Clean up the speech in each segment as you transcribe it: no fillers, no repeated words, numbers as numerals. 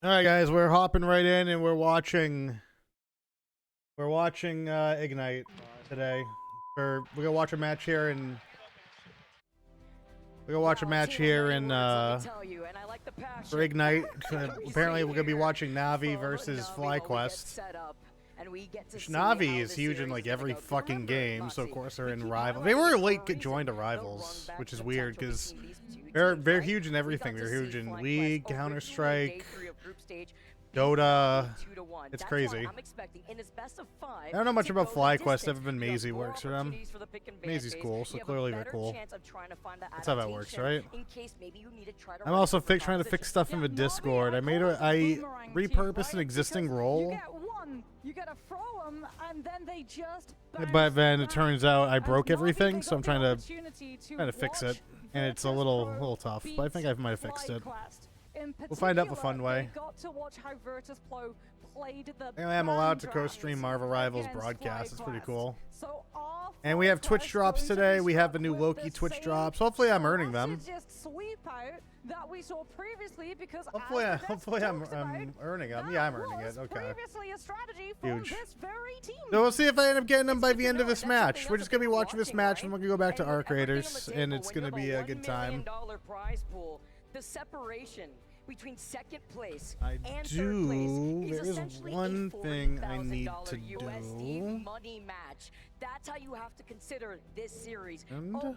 All right, guys, we're hopping right in and we're watching Ignite today. We're gonna watch a match here and for Ignite. Apparently, we're gonna be watching Navi versus FlyQuest. Which Navi is huge in like every fucking game, so of course they're in Rivals. They were late joined to Rivals, which is weird because they're huge in everything. They're huge in League, Counter-Strike, Dota. It's crazy. I don't know much about FlyQuest. I've been Maisie works for them. Maisie's cool, so clearly they're cool. That's how that works, right? I'm also trying to fix stuff in the Discord. I repurposed an existing role. But then it turns out I broke everything, so I'm trying to fix it, and it's a little tough. But I think I might have fixed it. We'll find out the fun way. Anyway, I'm allowed to co-stream Marvel Rivals broadcast. It's pretty cool. And we have Twitch drops today. We have the new Loki Twitch drops. Hopefully I'm earning them. Hopefully I'm earning them. Yeah, I'm earning it. Okay. Huge. So we'll see if I end up getting them by the end of this match. We're just going to be watching this match and we're going to go back to Arc Raiders, and it's going to be a good time. The separation between second place and third place is essentially one thing I need to do. USD money match. That's how you have to consider this series,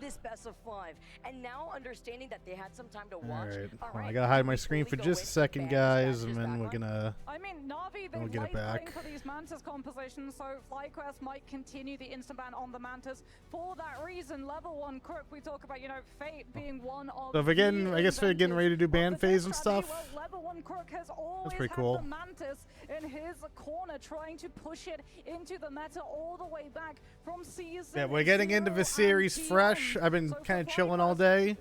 this best of 5. And now understanding that they had some time to watch. All right. I gotta hide my screen for just a second, guys, and then we're gonna. Navi, we'll get it back. For these Mantis compositions, so FlyQuest might continue the instant ban on the Mantis. For that reason, level 1 Crook, we talk about, Fate being one of. So I guess we're getting ready to do ban phase and stuff. Well, level 1 Crook has always That's pretty cool. had the Mantis in his corner, trying to push it into the meta all the way back from season. Yeah, we're getting into the series fresh. I've been kind of chilling all day.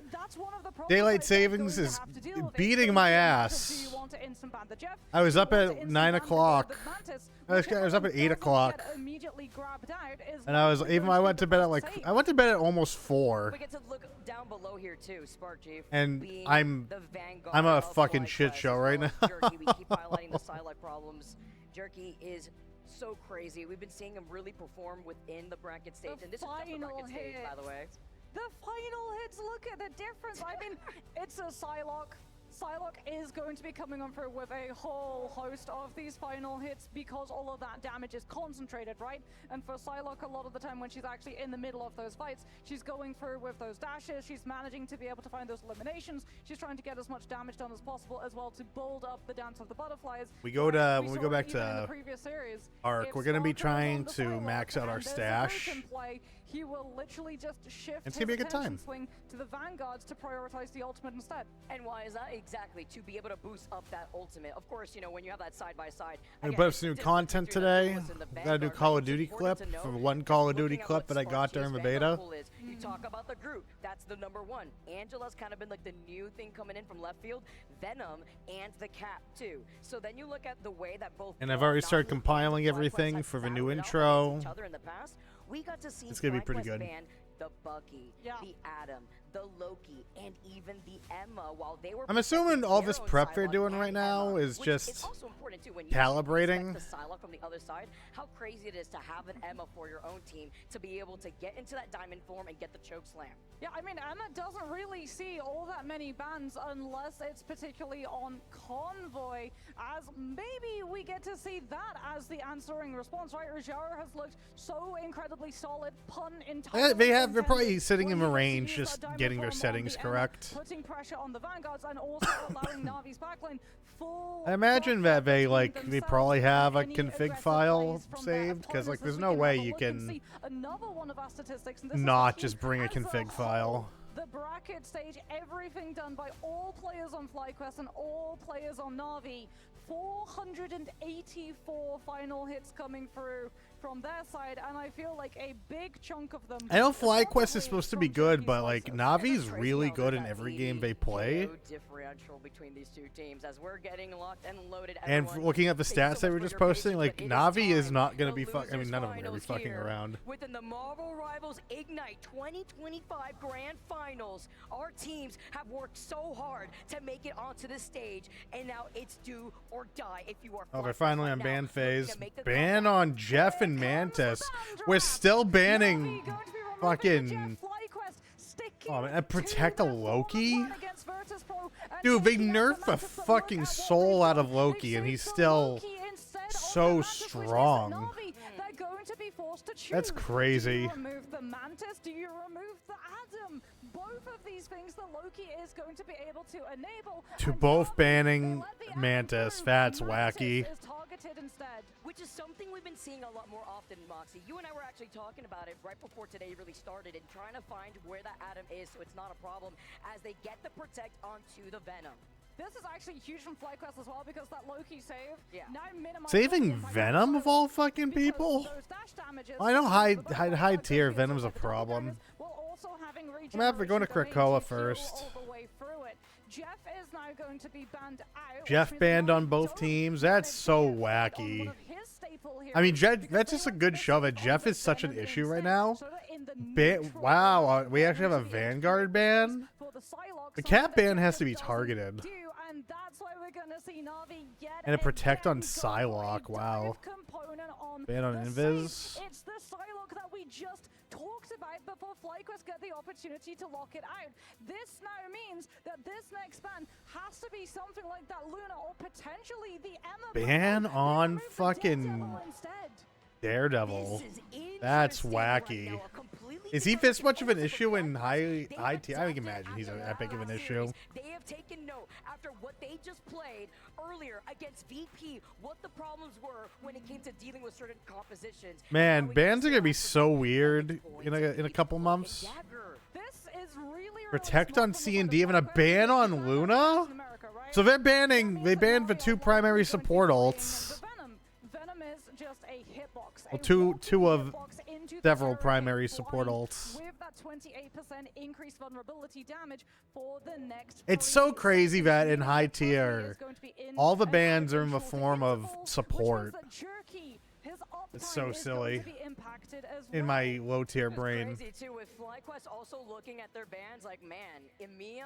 Daylight savings is beating my ass. I was up at 9 o'clock. I was up at 8 o'clock. And I went to bed at almost 4. We get to look down below here too, Spark Chief. And I'm a fucking shit show right now. Jerky, we keep highlighting the Psylocke problems. Jerky is so crazy. We've been seeing him really perform within the bracket stage, and this is just the bracket stage, by the way. The final hits, look at the difference. I mean, it's a Psylocke. Psylocke is going to be coming on through with a whole host of these final hits because all of that damage is concentrated, right? And for Psylocke, a lot of the time when she's actually in the middle of those fights, she's going through with those dashes, she's managing to be able to find those eliminations, she's trying to get as much damage done as possible as well to build up the Dance of the Butterflies. When we go back to Arc, we're going to be trying to max out our stash. He will literally just shift it's gonna be a good time. Swing to the Vanguards to prioritize the ultimate instead. And why is that? Exactly, to be able to boost up that ultimate. Of course, when you have that side by side. We put up some new content today. Got a new Call of Duty clip from one Call of Duty clip that I got during the beta. You talk about the group, that's the #1. Angela's kind of been like the new thing coming in from left field. Venom and the Cap too. So then you look at the way that both. And I've already started compiling everything for the new intro. We got to see it's gonna be pretty good. The Bucky, the Atom, the Loki, and even the Emma. While they were, I'm assuming all this prep they're doing right now is just calibrating. The Psylocke from the other side, how crazy it is to have an Emma for your own team to be able to get into that diamond form and get the choke slam. Yeah, I mean, Emma doesn't really see all that many bans unless it's particularly on Convoy, as maybe we get to see that as the answering response, right? Rajara has looked so incredibly solid, pun entirely. They're probably sitting in the range, just getting their settings correct. Putting pressure on the Vanguards and also allowing Navi's backline full. I imagine that they probably have a config file saved, because there's no way you can not just bring a config file. The bracket stage, everything done by all players on FlyQuest and all players on Navi. 484 final hits coming through from their side, and I feel like a big chunk of them. I know FlyQuest is supposed to be good, but Navi's really good in every game they play. Differential between these two teams as we're getting locked and loaded. And looking at the stats they were just posting, Navi is not going to be I mean, none of them are going to be fucking around. Within the Marvel Rivals Ignite 2025 Grand Final. finals. Our teams have worked so hard to make it onto the stage, and now it's do or die if you are. Oh, they're finally on now ban looking phase. to make the Ban comeback. on Jeff and Mantis. We're still banning fucking. Oh man, and protect a Loki? Dude, they nerfed the fucking soul out of Loki, and he's still so strong. That's crazy. Do you remove the Mantis? Do you remove the Adam? Both of these things that Loki is going to be able to enable. To both banning Mantis. That's wacky. Is targeted instead. Which is something we've been seeing a lot more often, Moxie. You and I were actually talking about it right before today really started and trying to find where that Adam is so it's not a problem as they get the protect onto the Venom. This is actually huge from FlyQuest as well because that Loki save now minimizes Saving impact Venom on of all fucking because people? those dash damages I know but high the tier fact Venom's a that the problem. while also having I'm gonna have to go to regeneration Krakoa domain to first. heal all the way through it. Jeff is now going to be banned out. Jeff which is banned not on both just teams? gonna That's so be on one wacky. of his staple I mean, heroes because that's they just a have good this show that on Jeff the is such an Venom issue right instead, now. so that in the neutral Wow, area, we actually have a going to be Vanguard ban? for the Psylocke The side cap that ban has Jeff to be doesn't targeted. do, and that's why we're gonna see Na'Vi yet And a protect again on go Psylocke, for a wow. dive component on Ban on the Invis. save. It's the Psylocke that we just talked about before FlyQuest get the opportunity to lock it out. This now means that this next ban has to be something like that Luna or potentially the Emma Ban They on remove the fucking Daredevil instead. Daredevil. This is That's interesting right wacky. now, a completely Is he different this much of an also issue for in FlyQuest. high They've tier? I can adapted imagine he's an after epic of an last issue. series. They have taken note after what they just played earlier against VP, what the problems were when it came to dealing with certain compositions. Man, Now we bans can are gonna be see so after weird points in and a couple months. Dagger. This is really Protect smart on from the C and side D, of even a FlyQuest ban because on the ban Luna? in America, right? So they're That banning. means They that banned the Mario two Luna primary is going to be support playing ults. the Venom. Venom is just a hitbox. Well, a two walking of hitbox into the several area, primary support blind ults. With that 28% increased vulnerability damage for the next. It's so 3 crazy that in seconds. high That personally tier, is going to be in all the and out bans are in in the shorter form of intervals, which support. means that Jerky, his It's uptime so is silly. going to be impacted as In well. my low tier It's brain. crazy too with FlyQuest also looking at their bans like, man, EMEA,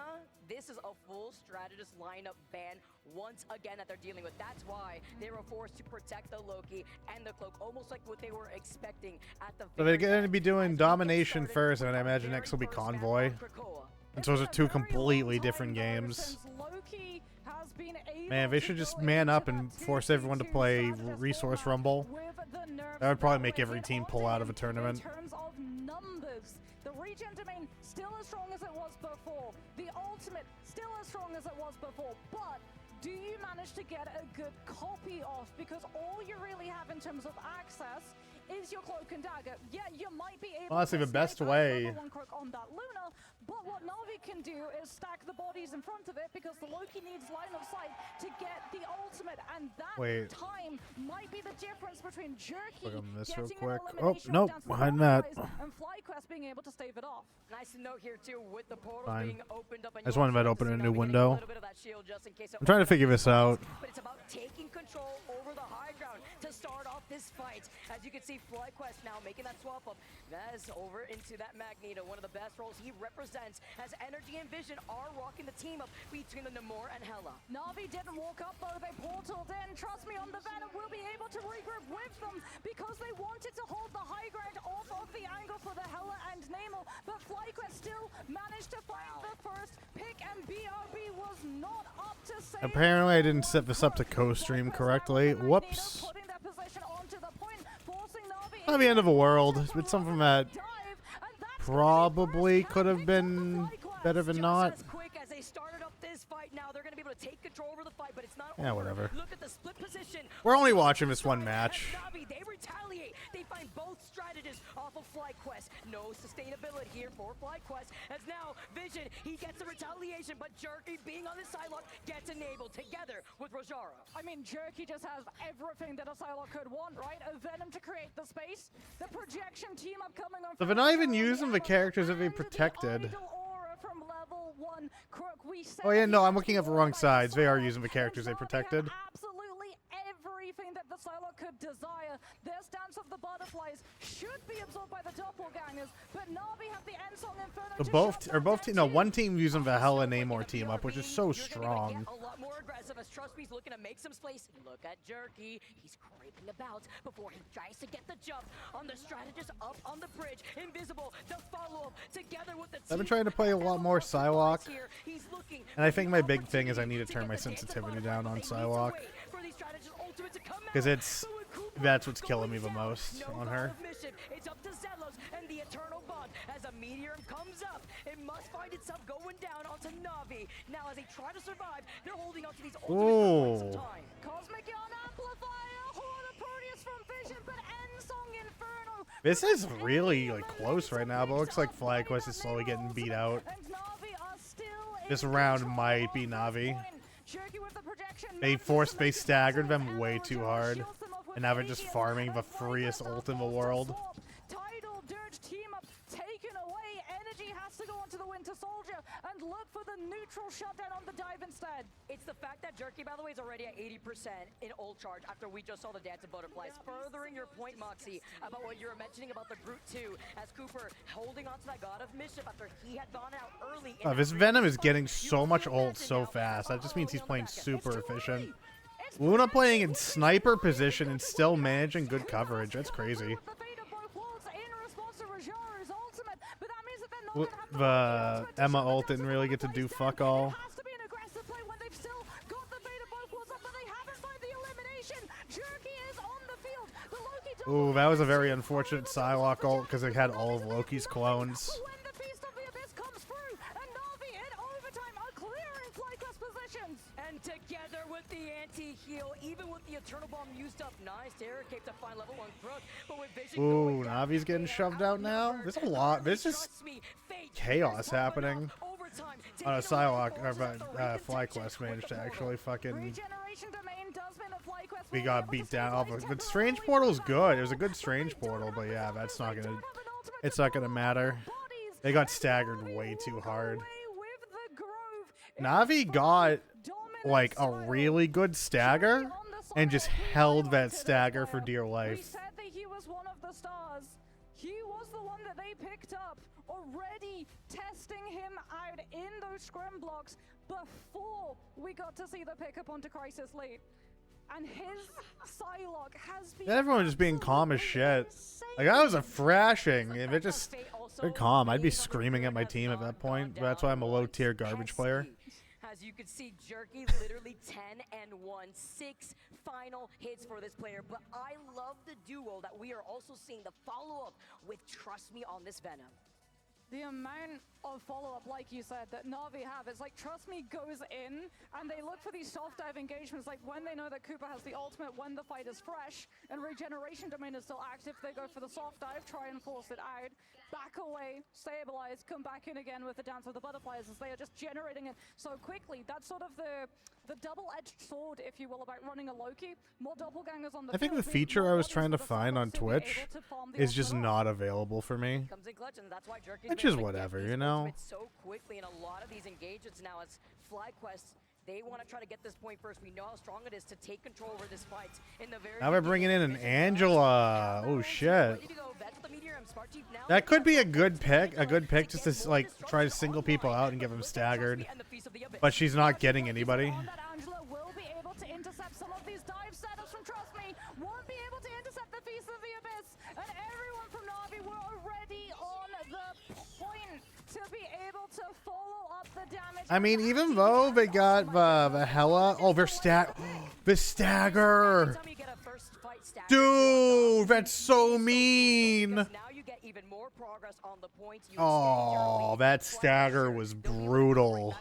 this is a full strategist lineup ban once again that they're dealing with. That's why they were forced to protect the Loki and the cloak, almost like what they were expecting at the So they're very gonna end. be doing As we get domination started first, and with I our imagine very next will be first map Convoy. on Krakoa. And so those are It's two been a very completely long different time, though, games. since Loki has been able Man, they to should go just man into up that and force 2v2 everyone to play strategist Resource format Rumble. with the nerfs That would probably make were every hit team onto pull out of a him. tournament. In terms of numbers, the regen domain still as strong as it was before. The ultimate still as strong as it was before. But do you manage to get a good copy off? Because all you really have in terms of access is your cloak and dagger. Yeah, you might be able Honestly, to the best snipe out way- level 1 crook on that Luna, but what Na'Vi can do is stack the bodies in front of it because the Loki needs line of sight to get the ultimate, and that Wait. time might be the difference between Jerky Look on this getting real an quick. Oh, elimination nope, down to behind one that. guys and FlyQuest being able to stave it off. Nice to note here too with the portals Fine. being opened up. And I just you wanted also to get open see a now new we get window. little bit of that shield just in case it I'm trying to figure this out. But it's about taking control over the high ground to start off this fight. As you can see, FlyQuest now making that swap up. Vez over into that Magneto, one of the best roles he represents, as Energy and Vision are rocking the team up between the Namor and Hela. Na'Vi didn't walk up though, they portaled in. Trust me, on the Venom will be able to regroup with them because they wanted to hold the high ground off of the angle for the Hela and Namor, but FlyQuest still managed to find the first pick, and BRB was not up to save. Apparently, I didn't set this up to co-stream correctly. Whoops. Putting their position onto the point, forcing Na'Vi Not the end of the world. It's something that dive, and that's probably gonna be the first could have pick been for FlyQuest. better than Just not. as quick as they started up this fight, now they're going to be able to take control over the fight, but it's not Yeah, over. whatever. Look at the split position. We're only watching this one match. As Na'Vi, they retaliate. They find both strategists off of FlyQuest. No sustainability here for FlyQuest. As now, Vision, he gets the retaliation, but Jerky being on the Psylocke gets enabled together with Rojara. I mean, Jerky just has everything that a Psylocke could want, right? A Venom to create the space, the projection team up coming on. So they're not even using the characters that they protected. The idle aura from level 1 Crook. We said Oh yeah, no, I'm looking at the wrong by sides. They are Psylocke, using the characters they and Na'Vi have protected. Absolutely everything that that the Psylocke could desire. Their stance of the butterflies should be absorbed by the doppelgangers, but Na'Vi have the Ensong Inferno to shut down that One team using Valhalla and Namor team up, which is so strong. A lot more aggressive as Trustme's looking to make some space. Look at Jerky. He's creeping about before he tries to get the jump on the strategist up on the bridge. Invisible, the follow-up together with the I've been trying to play a lot more Psylocke, and I think my big thing is I need to turn my sensitivity down on Psylocke, because that's what's killing me the most on her. It's up to Zelos and the Eternal Bond as a meteor comes up. It must find itself going down onto Na'Vi. Now as they try to survive, they're holding onto these ultimates for some time. Cosmic Yarn Amplifier, Horde of Proteus from Vision, but Ensong Inferno. This is really like close right now, but it looks like FlyQuest is slowly getting beat out. This round might be Na'Vi. They they staggered them way too hard, and now they're just farming the freest ult in the world. Tidal Dirge team up taken away. Energy has to go onto the Winter Soldier and look for the neutral shutdown on the dive instead. It's the fact that Jerky, by the way, is already at 80% in ult charge after we just saw the Dance of Butterflies. Furthering your point, Moxie, about what you were mentioning about the Groot 2, as Cooper holding on to that God of Mischief after he had gone out early. This Venom is getting so much ult so fast. That just means he's playing super efficient. Luna playing in sniper position and still managing good coverage. That's crazy. The Emma ult didn't really get to do fuck all. Ooh, that was a very unfortunate Psylocke ult because it had all of Loki's clones. And together with the anti-heal, even with the Eternal Bomb used up, nice Terror Cape to find level 1 Crook, but with Vision ooh, Navi's getting shoved out now. There's a lot. There's just chaos happening. Psylocke, FlyQuest managed to actually fucking. We got beat down. But Strange Portal's good. It was a good Strange Portal, but yeah, that's not gonna. It's not gonna matter. They got staggered way too hard. Na'Vi got like a really good stagger and just held that stagger for dear life. We said that he was one of the stars. He was the one that they picked up, already testing him out in those scrim blocks before we got to see the pickup onto Crisis late. And his Psylocke has been everyone just being calm as shit. Like, I was a thrashing. If it just they're calm, I'd be screaming at my team at that point. But that's why I'm a low tier garbage player. As you can see, Jerky literally 10 and 1, 6 final hits for this player. But I love the duo that we are also seeing the follow-up with Trust Me on this Venom. The amount of follow-up, like you said, that Na'Vi have, it's like Trust Me goes in, and they look for these soft dive engagements, like when they know that Cooper has the ultimate, when the fight is fresh, and Regeneration Domain is still active, they go for the soft dive, try and force it out, back away, stabilize, come back in again with the Dance of the Butterflies, as they are just generating it so quickly. That's sort of the double-edged sword, if you will, about running a Loki. More doppelgangers on the I think the feature I was trying to find on Twitch is just not available for me. Which is whatever, you know? So quickly in a lot of these engagements now as FlyQuest, they want to try to get this point first. We know how strong it is to take control over this fight. In the very now we're bringing in an Angela. Oh shit. That could be a good pick. A good pick just to like try to single people out and get them staggered. But she's not getting anybody. Angela will be able to intercept some of these dive setups from Trust Me. Won't be able to intercept the Feast of the Abyss. And everyone from Na'Vi were already on the point to be able to follow up the damage. I mean, even though they got the Hella, the stagger, dude, that's so mean. Oh, that stagger was brutal.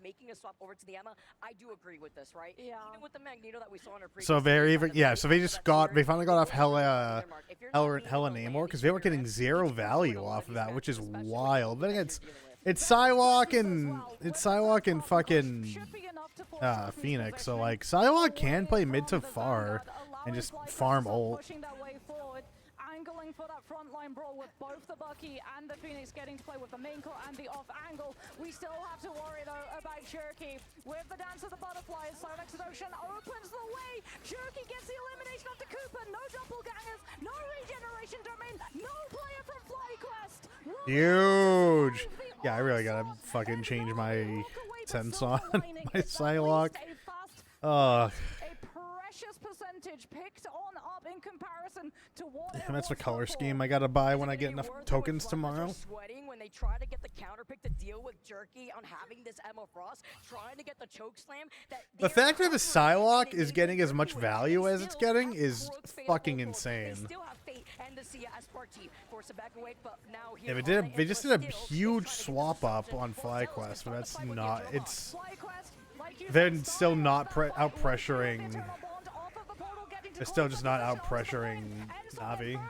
Making a swap over to the Emma, I do agree with this, right? Yeah. Even with the Magneto that we saw in her previous. So they finally got off Hella Namor because they were getting zero value off of that, which is wild. Then it's Psylocke and fucking Phoenix. So like Psylocke can play mid to far and just farm ult. looking for that frontline brawl with both the Bucky and the Phoenix getting to play with the main core and the off angle. We still have to worry though about Jerky with the dance of the butterflies. Cerventes Ocean opens the way. Jerky gets the elimination of the Cooper. No doppelgangers, no regeneration domain, no player from FlyQuest. Huge. Yeah, I really gotta fucking change my sense on my Psylocke. A precious percentage picked on up in comparison to what And that's the color scheme I gotta buy when I get enough tokens tomorrow. Sweating when they try to get the counter pick to deal with Jerky on having this Emma Frost, trying to get the choke slam. The fact that the Psylocke is getting as much value as it's getting is fucking insane. Yeah, they just did a huge swap up on FlyQuest, but that's not. They're still not out pressuring. They're still just not out pressuring Na'Vi.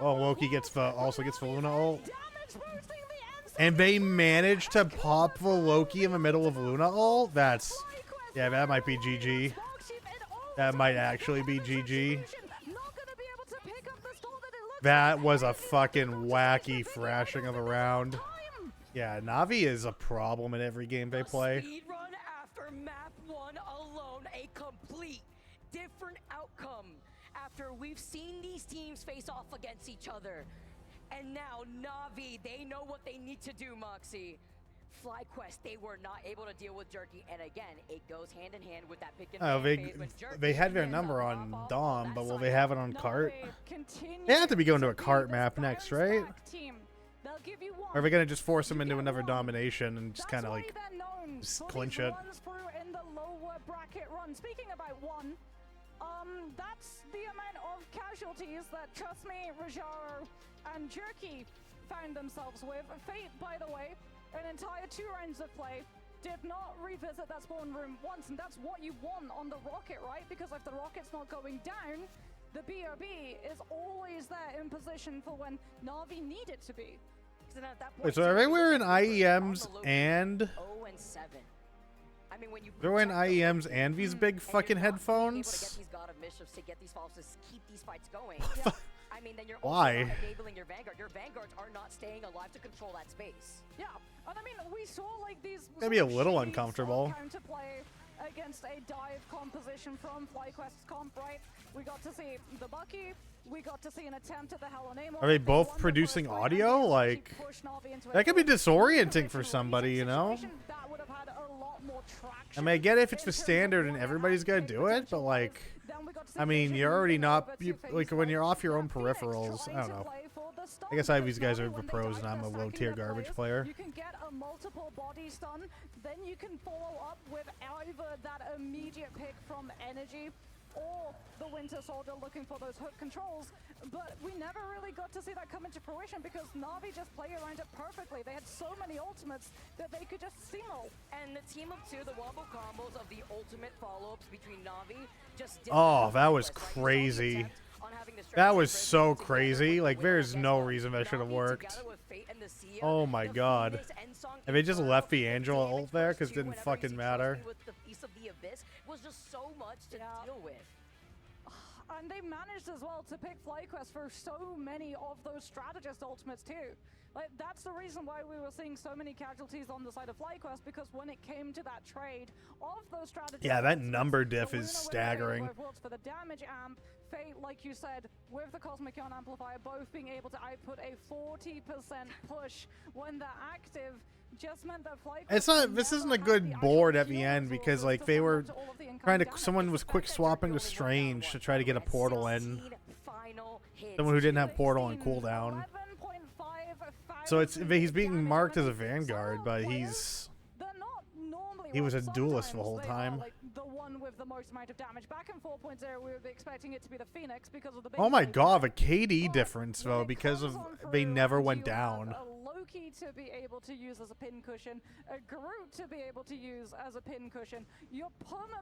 Oh, Loki also gets the Luna ult. And they managed to pop the Loki in the middle of Luna ult? Yeah, that might be GG. That might actually be GG. That was a fucking wacky thrashing of a round. Yeah, Na'Vi is a problem in every game they play. Speedrun after map 1 alone, a complete different outcome after we've seen these teams face off against each other. And now Na'Vi, they know what they need to do, Moxie. FlyQuest, they were not able to deal with Jerky, and again, it goes hand in hand with that pick and they had their number on Dom, but will they have it on cart? They have to be going to a cart map next, right? Or are we gonna just force them into another domination and just kind of like just clinch it? Speaking about one, that's the amount of casualties that, trust me, Rajaro and Jerky found themselves with. Fate, by the way, an entire 2 rounds of play, did not revisit that spawn room once, and that's what you want on the rocket, right? Because if the rocket's not going down, the BRB is always there in position for when Na'Vi need it to be. Wait, so are they wearing IEMs and... They're wearing IEMs and these big fucking headphones? I mean, then you're Why? also enabling your Vanguard. Your Vanguards are not staying alive to control that space. Yeah, and I mean, we saw like these. Maybe a little uncomfortable. Counterplay against a dive composition from FlyQuest's comp, right? We got to see the Bucky. We got to see an attempt at the Helonamo. Are they both producing audio? Like, that could be disorienting for somebody, you know? I mean, I get it if it's the standard and everybody's gonna do it, but like, I mean, you're already not, like, when you're off your own peripherals, I don't know. I guess these guys are the pros and I'm a low-tier garbage player. You can get a multiple body stun, then you can follow up with either that immediate pick from Energy or the Winter Soldier looking for those hook controls, but we never really got to see that come into fruition because Na'Vi just played around it perfectly. They had so many ultimates that they could just steamroll. And the team of 2, the wombo combos of the ultimate follow-ups between Na'Vi just... Oh, that was crazy. That was so crazy. Like, there's no reason that should have worked. Oh my god. And they just left the Angela ult there because it didn't fucking matter. Was just so much to deal with. And they managed as well to pick FlyQuest for so many of those strategist ultimates too. Like, that's the reason why we were seeing so many casualties on the side of FlyQuest, because when it came to that trade of those strategists, yeah, that number diff is staggering. For the damage amp, Fate, like you said, with the Cosmic Ion Amplifier, both being able to output a 40% push when they're active, just meant that FlyQuest... It's not, this isn't a good board at the end because, like, they were trying to, someone was quick swapping to Strange to try to get a portal in. Someone who didn't have portal on cooldown. So he's being marked as a Vanguard, but he was a duelist the whole time. The one with the most amount of damage. Back in 4.0, we were expecting it to be the Phoenix because of the... Oh my god, the KD difference though, because of they never went down. Loki to be able to use as a pincushion, a Groot to be able to use as a pincushion. You're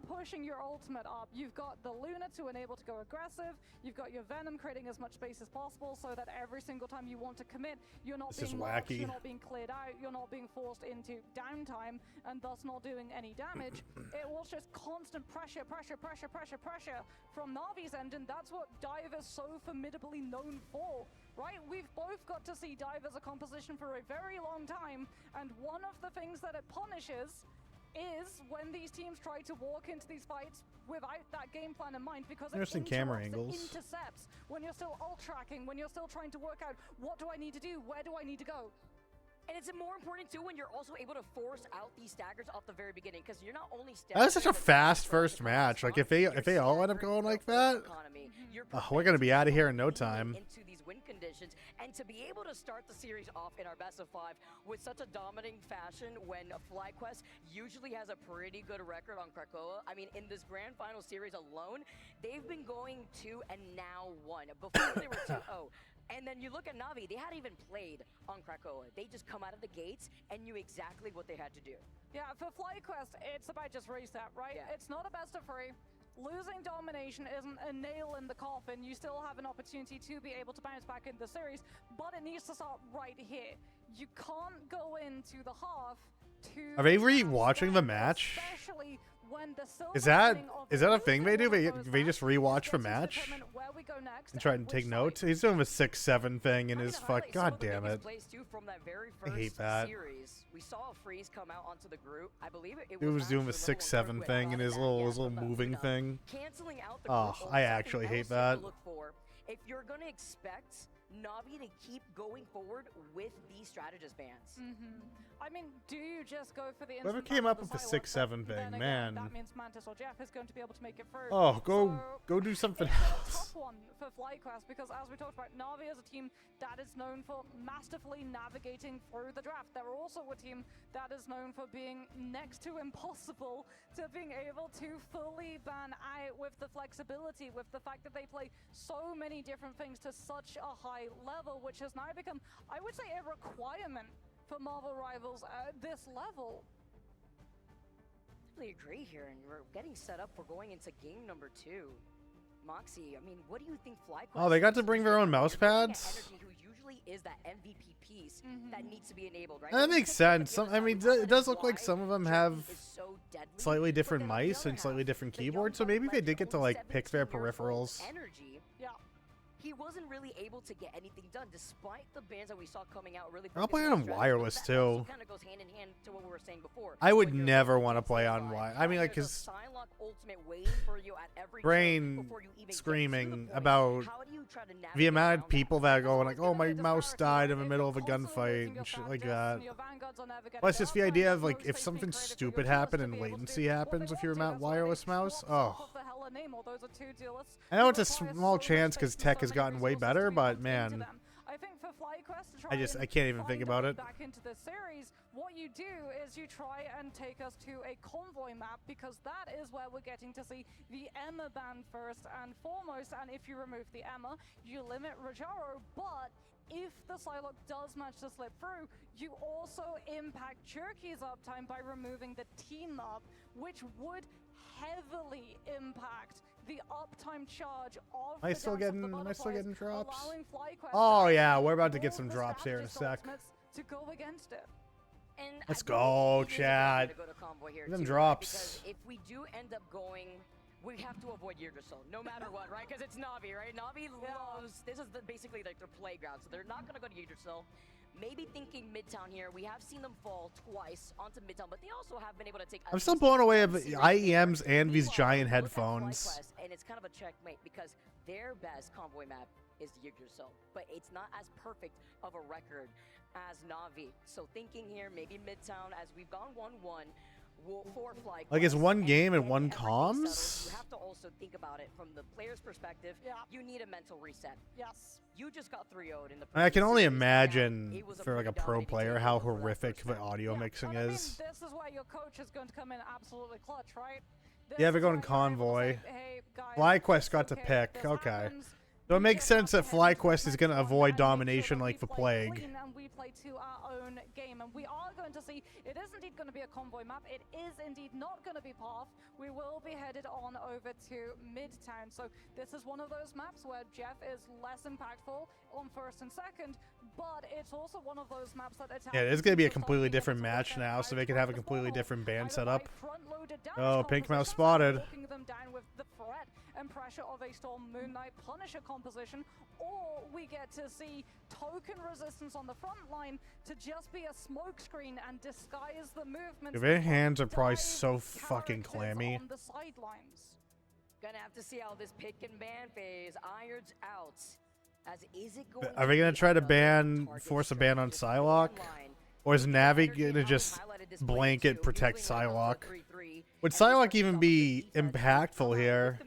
pushing your ultimate up. You've got the Luna to enable to go aggressive. You've got your Venom creating as much space as possible so that every single time you want to commit, you're not This is being locked, wacky. you're not being cleared out, you're not being forced into downtime and thus not doing any damage. It was just constant pressure from Navi's end, and that's what Dive is so formidably known for, right? We've both got to see Dive as a composition for a very long time, and one of the things that it punishes is when these teams try to walk into these fights without that game plan in mind, because it Interesting camera interrupts, it angles. intercepts, when you're still ult tracking, when you're still trying to work out what do I need to do, where do I need to go. And it's more important too when you're also able to force out these staggers off the very beginning, because you're not only That was such a fast first match. Like if they all end up going like that, we're gonna be out of here in no time. Into these win conditions, and to be able to start the series off in our best of 5 with such a dominating fashion when FlyQuest usually has a pretty good record on Krakoa. I mean, in this grand final series alone, they've been going 2 and now 1. Before they were 2-0. And then you look at Na'Vi, they hadn't even played on Krakoa. They just come out of the gates and knew exactly what they had to do. Yeah, for FlyQuest, it's about just reset, right? Yeah. It's not a best of 3. Losing domination isn't a nail in the coffin. You still have an opportunity to be able to bounce back in the series, but it needs to start right here. You can't go into the half to... Are they re-watching the match? Especially when the Is that a thing they do? They just rewatch the match and try and take notes? He's doing the 6-7 thing in his fuck. God damn it! I hate that. We saw a freeze come out onto the group. I believe He was doing the 6-7 thing in his little moving thing. Canceling out the Oh, group, I something actually hate else to that. look for if you're gonna expect Na'Vi to keep going forward with these strategist bans. I mean, do you just go for the Whoever instant came ban up of with the Psylocke, 6-7 but thing, then again, man. that means Mantis or Jeff is going to be able to make it through. Oh, So, go do something it's a else. tough one for FlyQuest because, as we talked about, Na'Vi is a team that is known for masterfully navigating through the draft. They're also a team that is known for being next to impossible to being able to fully ban out with the flexibility, with the fact that they play so many different things to such a high level, which has now become, I would say, a requirement for Marvel Rivals at this level. I totally agree here, and we're getting set up for going into game number 2. Moxie, I mean, what do you think FlyQuest... Oh, they got to bring their own mouse pads? Energy, who usually is that MVP piece that needs to be enabled, right? That makes sense. I mean, it does look like some of them have slightly different mice and slightly different keyboards, so maybe they did get to like pick their peripherals. Energy, Yeah. he wasn't really able to get anything done, despite the bans that we saw coming out. Really, I'll play focusing on strategy, wireless, but that also too. kind of goes hand in hand to what we were saying before. I would When you're never looking want to at play the on line, I mean, like, there's a cause Psylocke ultimate waiting for you at every brain turn before you even get to the screaming point. about How do you try to the navigate amount around of that? people that are going like, It's oh, my gonna be mouse disparity, died right? in the If middle you're of a constantly losing gunfight your and shit like Phantoms that. and your Vanguards are never getting Well, it's just the enough, idea and of like, those if things something being critical, stupid your tools happened to and be able to latency do what happens they with your want to. That's why they wireless mouse, swap oh. off the Hell and Namor. Those are two duelists I know who it's a require small so much chance space because and tech so has many gotten way resources better, to be but pumped into man, them. I think for FlyQuest to try I and can't even think find a about way it. back into the series, what you do is you try and take us to a convoy map, because that is where we're getting to see the Emma ban first and foremost. And if you remove the Emma, you limit Rajaro, but if the Psylocke does manage to slip through, you also impact Jerky's uptime by removing the team up, which would heavily impact the uptime charge of Am I the still Dance of the getting Butterflies, drops? allowing FlyQuest Oh to yeah, have we're about to more get of some the drops here in a strategist sec. ultimates to go against it. And Let's I go, believe it is a good chat. idea to go to convoy here Them too, right? drops. Because if we do end up going, we have to avoid Yggdrasil, no matter what, right? Because it's Na'Vi, right? Na'Vi loves, this is basically like their playground, so they're not going to go to Yggdrasil. Maybe thinking Midtown here. We have seen them fall twice onto Midtown, but they also have been able to take... I'm still blown away of the IEMs and these giant Meanwhile, look at headphones. FlyQuest, and it's kind of a checkmate because their best convoy map is Yggdrasil, but it's not as perfect of a record as Na'Vi. So thinking here, maybe Midtown, as we've gone 1-1, for FlyQuest. Like, it's one game and then one everything comms? settles, you have to also think about it from the player's perspective. Yeah. You need a mental reset. Yes. You just got 3-0'd in the I can previous only series. imagine It was for like a pretty pro dominating player takeover how for that horrific first the round. audio Yeah, mixing and I mean, is. this is where your coach is going to come in absolutely clutch, right? Yeah, This they're is going where you're able to convoy. say, hey, guys, FlyQuest it's got to okay, pick. this Okay. happens. So it makes sense that FlyQuest is going to avoid domination like the plague. And we play to our own game, and we are going to see it is indeed going to be a convoy map. It is indeed not going to be path. We will be headed on over to Midtown. So this is one of those maps where Jeff is less impactful on first and second, but it's also one of those maps that Yeah, it's going to be a completely different match now, so they can have a completely different band setup. Oh, Pink Mouse spotted. Them down with the threat and pressure of a Storm Moon Knight Punisher composition, or we get to see token resistance on the front line to just be a smoke screen and disguise the movement. Their hands are probably so fucking clammy. On the sidelines. Gonna have to see how this pick and ban phase irons out. As is it going Are they going to try to force a ban on Psylocke? Or is Navi going to just blanket protect Psylocke? Would Psylocke even be impactful here?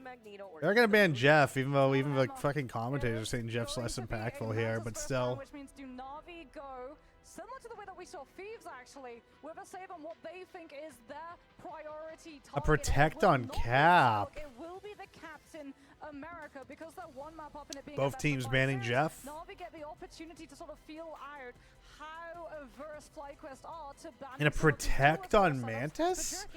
They're going to ban Jeff, even though even the fucking commentators are saying Jeff's less impactful here, but still. Which means do Navi go similar to the way that we saw Thieves actually, with a save on what they think is their priority target. A protect on Cap. It will be the Captain America because that one map up and it being Both teams banning Jeff. Navi get the opportunity to sort of feel out how averse FlyQuest are to banning. And a protect on Mantis?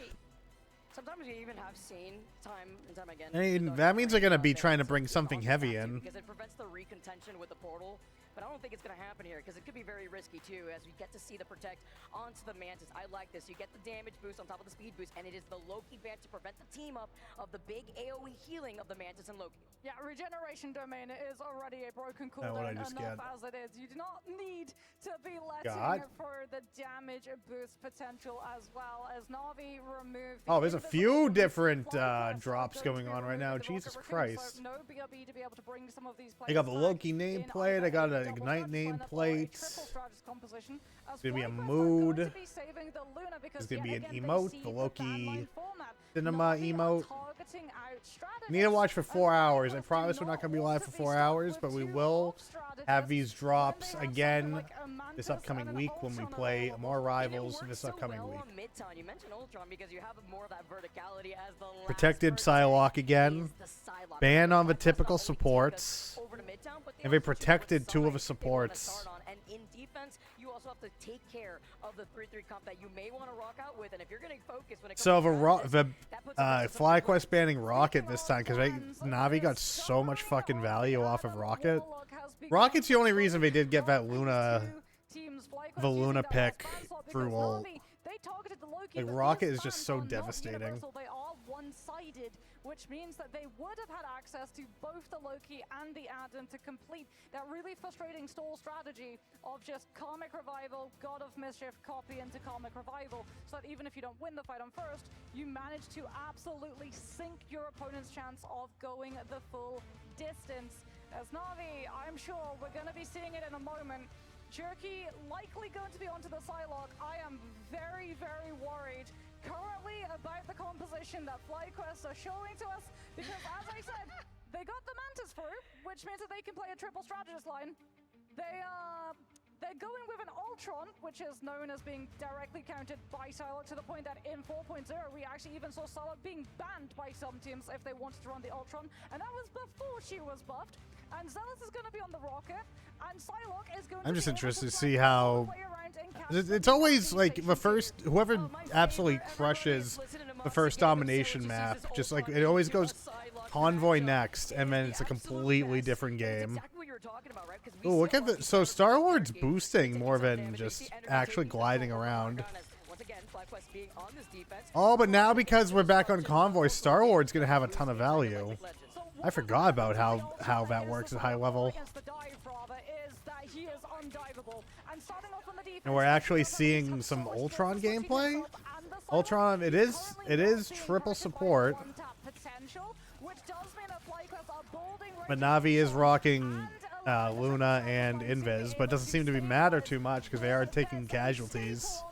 Sometimes you even have seen time and time again. I mean, that means they're going to be trying to bring something heavy in. Because it prevents the recontention with the portal. But I don't think it's going to happen here because it could be very risky too as we get to see the protect onto the Mantis. I like this. You get the damage boost on top of the speed boost, and it is the Loki ban to prevent the team up of the big AoE healing of the Mantis and Loki. Yeah, regeneration domain is already a broken What I cooldown just enough get. as it is. You do not need to be letting God. for the damage boost potential as well as Navi removed. Oh, there's a few different drops going on right now. Jesus Christ. No BRB to be able to bring some of these I got the players Loki back in nameplate. either I got a an double Ignite strategy lineup or a nameplate. triple strategy composition, as There's gonna be a FlyQuest are mood. going to be saving the Luna because There's gonna yet be an again, they emote, see the ban Loki line format. cinema Navi are emote. targeting out Need to watch for 4 strategists, hours. I and promise do we're not going to be want live to for be 4 stuck hours, with but we two will off strategists have these when drops they have something again like a Mantis this upcoming and an week when we Ultron play available. more And it Rivals works this so upcoming well week. on Midtown. You mentioned Ultron because you have more of that verticality as the last Protected protect Psylocke again. is the Psylocke. Ban on the FlyQuest typical not only take us supports. over to Midtown, but And they also choose what protected two of the side they wanna supports. start on. And in defense, you also have to take care of the 3-3 comp that you may want to rock out with. And if you're going to focus when it comes So to Cerventes, that puts a bunch of some FlyQuest risks. banning Rocket this time because Navi got so much fucking value off of Rocket. Rocket's the only reason they did get that Luna, the Luna pick through ult. Like, Rocket is just so devastating. They are one-sided, which means that they would have had access to both the Loki and the Adam to complete that really frustrating stall strategy of just Karmic Revival, God of Mischief, copy into Karmic Revival, so that even if you don't win the fight on first, you manage to absolutely sink your opponent's chance of going the full distance. As Navi, I'm sure we're going to be seeing it in a moment. Jerky likely going to be onto the Psylocke. I am very, very worried currently about the composition that FlyQuest are showing to us because, as I said, they got the Mantis through, which means that they can play a triple strategist line. They're going with an Ultron, which is known as being directly countered by Psylocke to the point that in 4.0 we actually even saw Psylocke being banned by some teams if they wanted to run the Ultron, and that was before she was buffed. And Zealous is going to be on the Rocket, and Psylocke is going I'm to just be able interested to fly see all how. the way around and capture It's the always like station the first, whoever absolutely favorite crushes memory is listening to the Mons first again, domination so map. just uses Just like Ultron it always into a goes Psylocke Convoy matchup. next, and then It is it's a the absolute completely best. different It's game. exactly what you were talking about, right? 'Cause we Oh, see look a at lot of the so these Star players Lord's taking boosting some more damage. than We just see energy actually taking gliding control around. as, once again, FlyQuest being on this defense. Oh, but now because we're back on Convoy, Star Lord's gonna have a ton of value. I forgot about how that works at high level. And we're actually seeing some Ultron gameplay. Ultron, it is triple support. But Navi is rocking Luna and Invis, but it doesn't seem to be matter too much because they are taking casualties.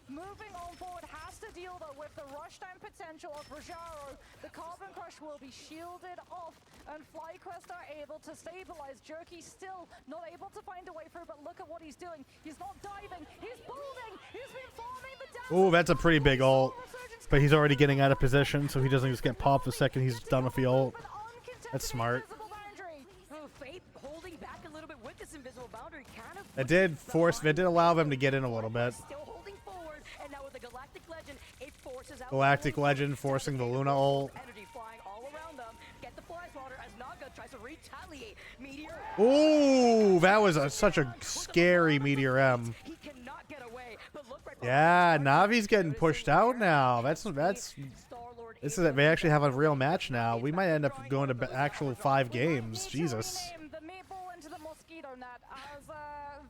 Moving on forward has to deal though with the rush time potential of Rajaro. The Carbon Crush will be shielded off, and FlyQuest are able to stabilize. Jerky still not able to find a way through, but look at what he's doing. He's not diving, he's building, he's been farming the down. Ooh, that's a pretty big ult. But he's already getting out of position, so he doesn't just get popped the second he's done with the ult. That's smart. Fate holding back a little bit with this invisible boundary, kind of. It did allow them to get in a little bit. Still holding forward, and now with the Galactic Legend, it forces out Galactic Legend forcing the Luna ult. energy flying all around them. Get the fly swatter as Naga tries to retaliate. Meteor. Ooh, that was such a scary Meteor M. He cannot get away, but look right Yeah, Navi's getting pushed out now. This is it. They actually have a real match now. We might end up going to actual 5 games. Jesus. The meatball into the mosquito net as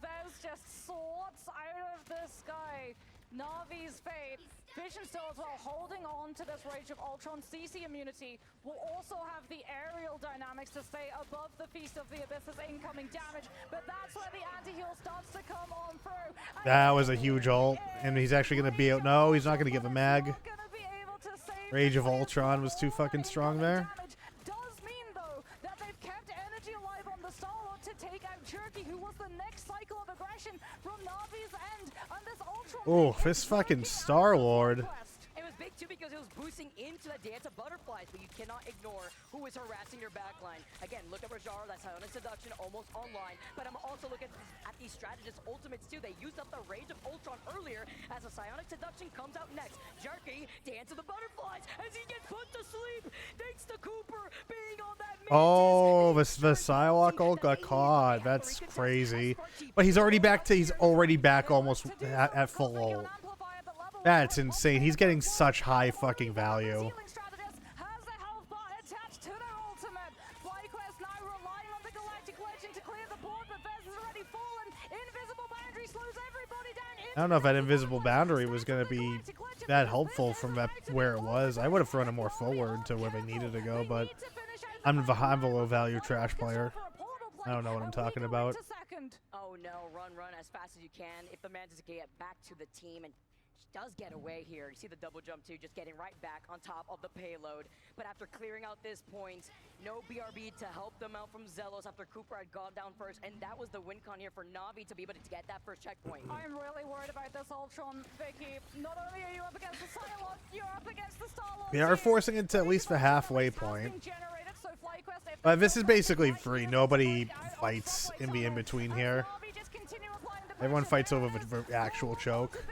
there's just swords out of the sky. Navi's fate. Vision still as well holding on to this Rage of Ultron. CC immunity will also have the aerial dynamics to stay above the Feast of the Abyss's incoming damage, but that's where the anti-heal starts to come on through. That was a huge ult, and he's actually going to be out. No, he's not going to get the mag. Rage of Ultron was too fucking strong there. Does mean though that they've kept energy alive on the Star-Lord to take out Jerky, who was the next cycle of aggression from Navi's end. And this Ultron. Oh, this fucking Star-Lord. It was big too because it was boosting into the dance of butterflies, but you cannot ignore who is harassing your backline. Again, look at Rajara, that Psionic Seduction almost online, but I'm also looking at these strategist ultimates too. They used up the Rage of Ultron earlier as the Psionic Seduction comes out next. Jerky, Dance of the Butterflies, as he gets put to sleep thanks to Cooper being on that mid. Oh, the Psylocke ult got caught. That's crazy. But he's already back almost at full ult. That's insane. He's getting such high fucking value. I don't know if that invisible boundary was going to be that helpful from where it was. I would have thrown it more forward to where they needed to go, but I'm a low value trash player. I don't know what I'm talking about. Oh no, run as fast as you can. If the man doesn't get back to the team, and does get away here. You see the double jump too, just getting right back on top of the payload. But after clearing out this point, no BRB to help them out from Zelos after Cooper had gone down first, and that was the win con here for Na'Vi to be able to get that first checkpoint. I'm really worried about this Ultron, Vicky. Not only are you up against the Psylocke, you're up against the Star-Lord. They are forcing it to at least the halfway point. But this is basically free. Nobody fights in the in-between here. Everyone fights over the actual choke.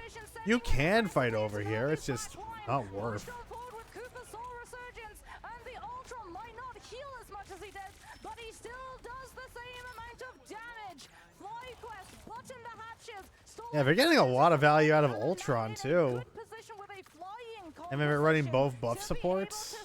You can fight over here, it's just not worth. Yeah, they're getting a lot of value out of Ultron too. And then they're running both buff supports.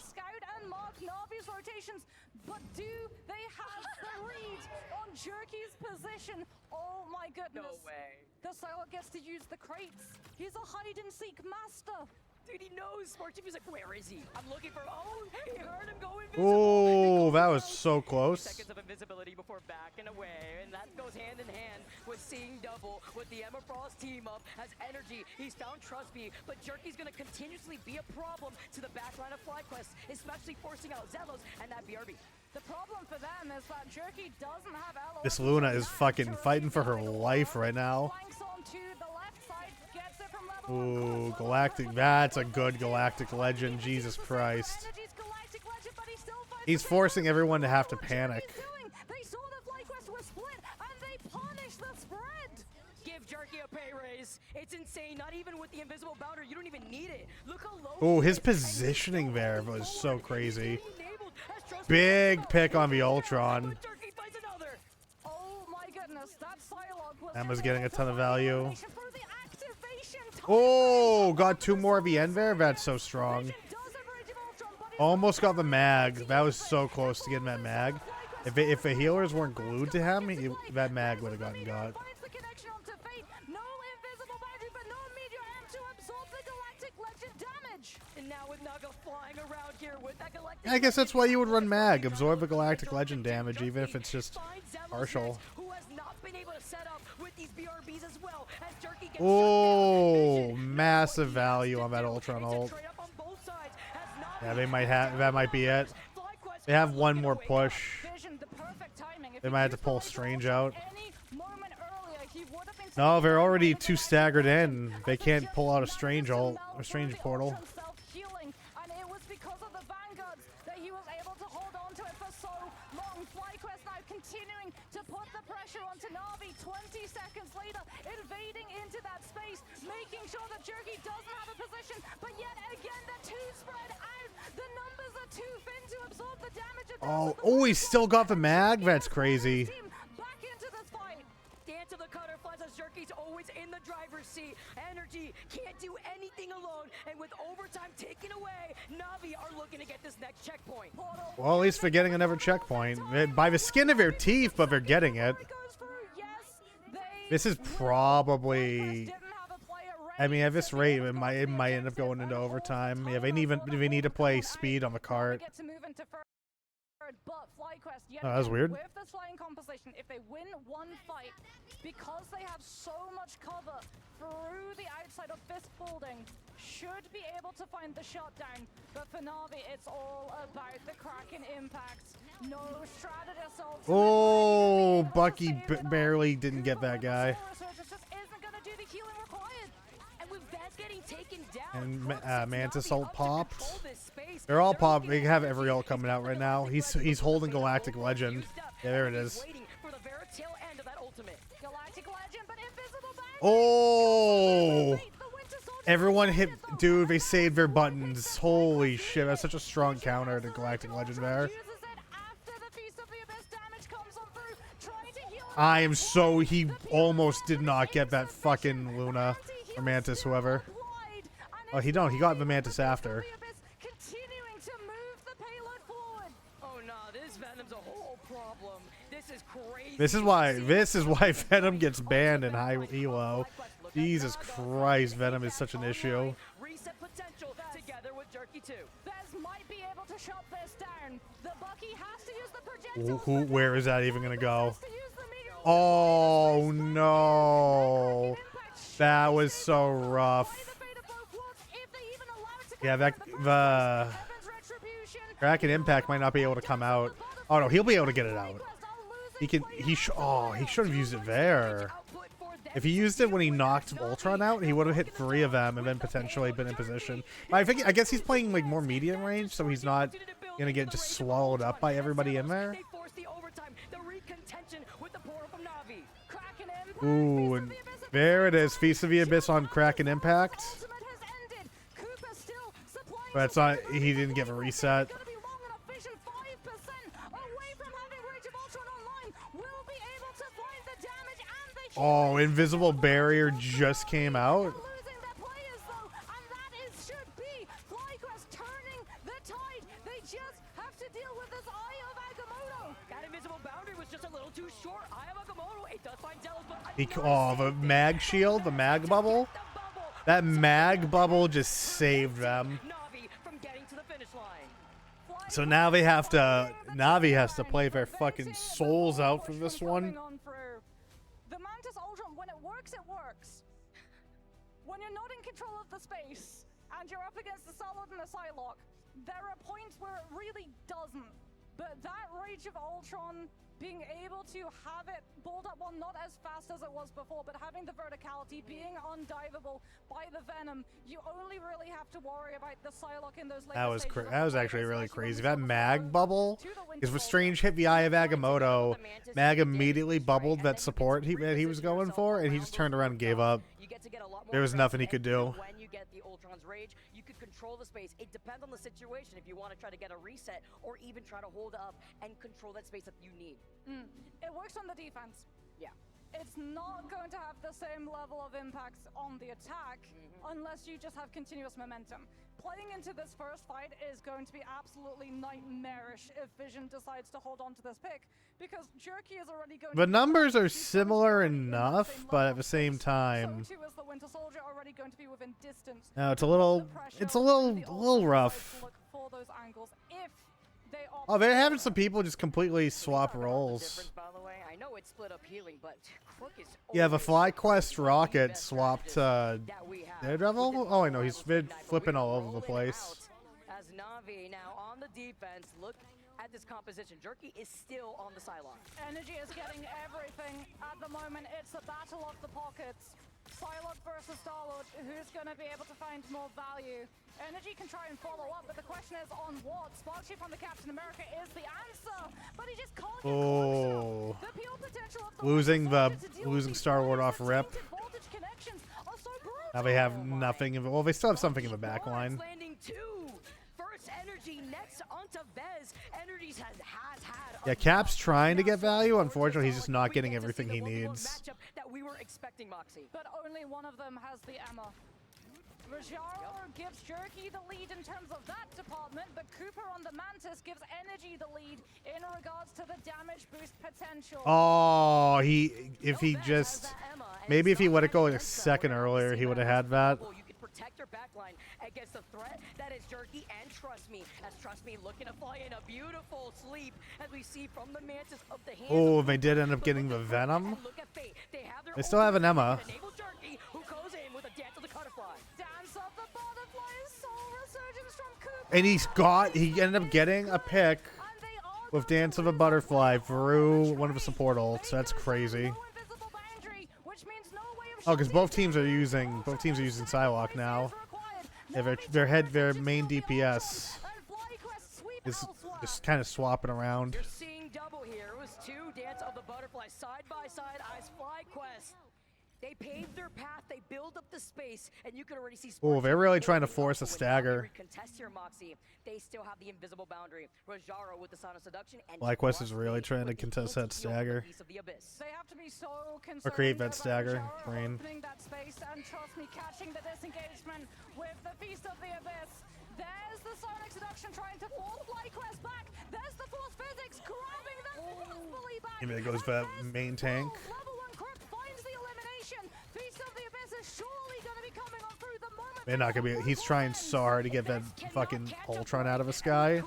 But do they have the read on Jerky's position? Oh my goodness. No way. The Psylocke gets to use the crates. He's a hide-and-seek master. Dude, he knows. Smart Chief is like, where is he? I'm looking for. Oh, he heard him go invisible. Oh, that was so close. Seconds of invisibility before backing away, and that goes hand in hand with seeing double with the Emma Frost team up as energy. He's found Trustby, but Jerky's gonna continuously be a problem to the backline of FlyQuest, especially forcing out Zelos and that BRB. The problem for them is that Jerky doesn't have Elo. This Luna is fucking fighting for her life right now. Ooh, Galactic. That's a good Galactic Legend. Jesus Christ. He's forcing everyone to have to panic. They saw the FlyQuest was split and they punished the spread. Give Jerky a pay raise. It's insane. Not even with the invisible boundary. You don't even need it. Look how low. Oh, his positioning there was so crazy. Big pick on the Ultron. Oh my goodness, that Psylocke was Emma's getting a ton of value. Oh, got 2 more at the end there. That's so strong. Almost got the mag. That was so close to getting that mag. If the healers weren't glued to him, that mag would have gotten got. I guess that's why you would run mag. Absorb the Galactic Legend damage, even if it's just partial. Oh, massive value on that Ultron ult. Yeah, they might have. That might be it. They have one more push. They might have to pull Strange out. No, they're already too staggered in. They can't pull out a Strange ult or Strange portal. pressure onto Na'Vi 20 seconds later, invading into that space, making sure that Jerky doesn't have a position, but yet again, the two spread out. The numbers are too thin to absorb the damage. Oh, he's still got the mag? That's crazy. Back into this fight. Dance of the cutter flies as Jerky's always in the driver's seat. Energy can't do anything alone, and with overtime taken away, Na'Vi are looking to get this next checkpoint. Well, at least they're getting another checkpoint. By the skin of their teeth, but they're getting it. This is probably... I mean, at this rate, it might end up going into overtime. Yeah, they need to play speed on the cart. But FlyQuest, Oh, that was weird. With this flying composition, if they win one fight, because they have so much cover through the outside of this building, should be able to find the shutdown. But for Na'Vi, it's all about the Kraken impacts. No Stranded assaults. Oh, Bucky barely didn't get that guy. And Mantis ult popped. They're all popped. They have every ult coming out right now. He's holding Galactic Legend. Yeah, there it is. Oh! Everyone hit... Dude, they saved their buttons. Holy shit, that's such a strong counter to Galactic Legend there. I am so... He almost did not get that fucking Luna. Or Mantis, whoever. Oh, he don't. He got the Mantis after. This is why Venom gets banned in high elo. Jesus Christ, Venom is such an issue. Reset potential together with Jerky 2. Bez might be able to shut this down. The Bucky has to use the projectile. Where is that even gonna go? Oh no. That was so rough. Yeah, the Kraken Impact might not be able to come out. Oh no, he'll be able to get it out. He should have used it there. If he used it when he knocked Ultron out, he would have hit 3 of them and then potentially been in position. But I guess he's playing like more medium range, so he's not gonna get just swallowed up by everybody in there. Ooh, and there it is. Feast of the Abyss on Kraken Impact. But it's not. He didn't get a reset. Oh, Invisible Barrier just came out. Oh, the mag shield, the mag bubble. That mag bubble just saved them. So now they have to. Na'Vi has to play their fucking souls out for this one. The Mantis Ultron, when it works, it works. When you're not in control of the space and you're up against the Solid and the Psylocke, there are points where it really doesn't. But that Rage of Ultron, being able to have it build up, well, not as fast as it was before, but having the verticality, being undivable by the Venom, you only really have to worry about the Psylocke in those later stages. That was actually really crazy. That mag bubble is what Strange hit the Eye of Agamotto. Mag immediately bubbled that support that he was going for, and he just turned around and gave up. There was nothing he could do. When you get the Ultron's Rage, you could control the space. It depends on the situation if you want to try to get a reset or even try to hold up and control that space that you need. It works on the defense. Yeah. It's not going to have the same level of impacts on the attack unless you just have continuous momentum. Playing into this first fight is going to be absolutely nightmarish if Vision decides to hold on to this pick, because Jerky is already going The numbers are similar enough, but at the same time, so too is the Winter Soldier already going to be within distance. no, it's a little rough. For those angles, if they Oh, they're having some people just completely swap roles. Yeah, the FlyQuest rocket swapped Daredevil. Oh, I know, he's flipping all over the place. As Na'Vi now on the defense, look at this composition. Jerky is still on the Psylocke. Energy is getting everything at the moment. It's a battle of the pockets. Psylocke versus Star-Lord, who's going to be able to find more value? Energy can try and follow up, but the question is on what? Sparkship on the Captain America is the answer, but he just can't get close enough. The pure potential of losing Star Ward off rip. Now they have nothing. Well, they still have something in the back line. Yeah, Cap's trying to get value. Unfortunately, he's just not getting everything he needs. But only one of them has the Emma. Rajaro gives Jerky the lead in terms of that department, but Cooper on the Mantis gives Energy the lead in regards to the damage boost potential. Oh, if he just maybe if he let it go a second earlier, he would have had that. Protect your backline against the threat that is Jerky, and Trust Me looking to fly in a beautiful sleep as we see from the Mantis of the hands. Oh, they did end up getting the Venom. They still have an Emma. And he ended up getting a pick with Dance of a Butterfly through one of the support ults. That's crazy. Oh, because both teams are using Psylocke now. Yeah, their main DPS is just kind of swapping around. You're seeing double here. It was two Dance of the Butterfly side by side as FlyQuest. They paved their path, they build up the space, and you can already see. Oh, they're really trying to force a stagger. They still have the invisible boundary. Rajaro with the Sonic Seduction, and FlyQuest is really trying to contest that stagger. They have to be so Or create that stagger. Brain. That space, and Trust Me catching the disengagement with the Feast of the Abyss. There's the Sonic Seduction trying to fall FlyQuest back. There's the Force Physics grabbing them forcefully back. Maybe it goes for that main tank. Level 1 Crook finds the elimination. Feast of the Abyss is surely going to be coming on through the moment. They're not gonna be. He's trying so hard to get that fucking Ultron out of the sky.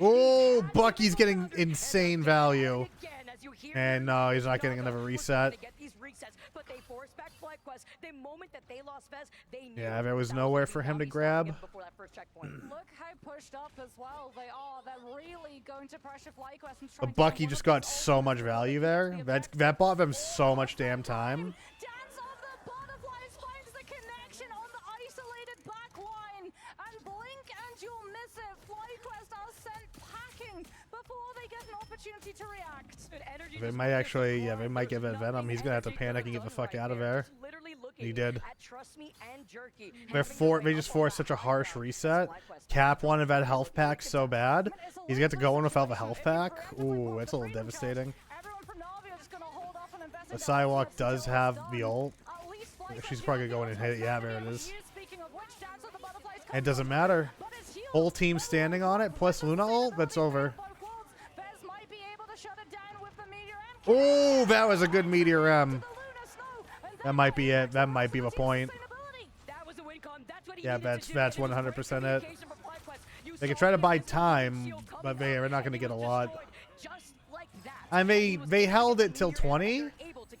Oh, Bucky's getting insane value. And no, he's not getting another reset. Yeah, there was nowhere for him to grab. Look how pushed up as well they are. They're really going to pressure FlyQuest and try. But Bucky just got so much value there. That bought them so much damn time. Dance of the Butterflies finds the connection on the isolated back line. And blink and you'll miss it. FlyQuest are sent packing before they get an opportunity to react. They might actually, yeah, they might give it Venom. He's gonna have to panic and get the fuck out of there. He did. They just forced such a harsh reset. Cap wanted that health pack so bad. He's got to go in without the health pack. Ooh, it's a little devastating. The Psylocke does have the ult. She's probably going to hit it. Yeah, there it is. It doesn't matter. Whole team standing on it, plus Luna ult, that's over. Oh, that was a good Meteor M. That might be it. That might be the point. Yeah, that's 100% it. They can try to buy time, but they are not going to get a lot. And they held it till 20.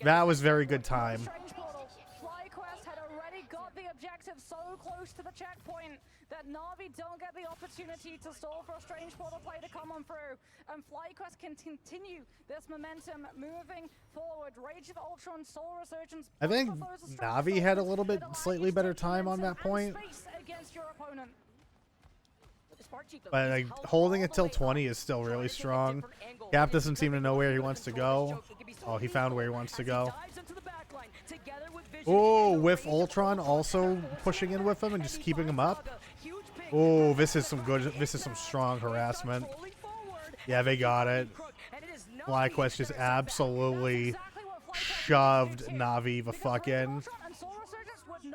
That was very good time. FlyQuest had already got the objective so close to the checkpoint that Na'Vi don't get the opportunity to stall for a strange portal play to come on through. And FlyQuest can continue this momentum moving forward. Rage of Ultron, Soul Resurgence. I think Na'Vi had a little bit slightly better time on that point. But like, holding it till 20 is still really strong. Cap doesn't seem to know where he wants to go. Oh, he found where he wants to go. Oh, with Ultron also pushing in with him and just keeping him up. Oh, this is some strong harassment. Yeah, they got it. FlyQuest just absolutely shoved Na'Vi the fuck in.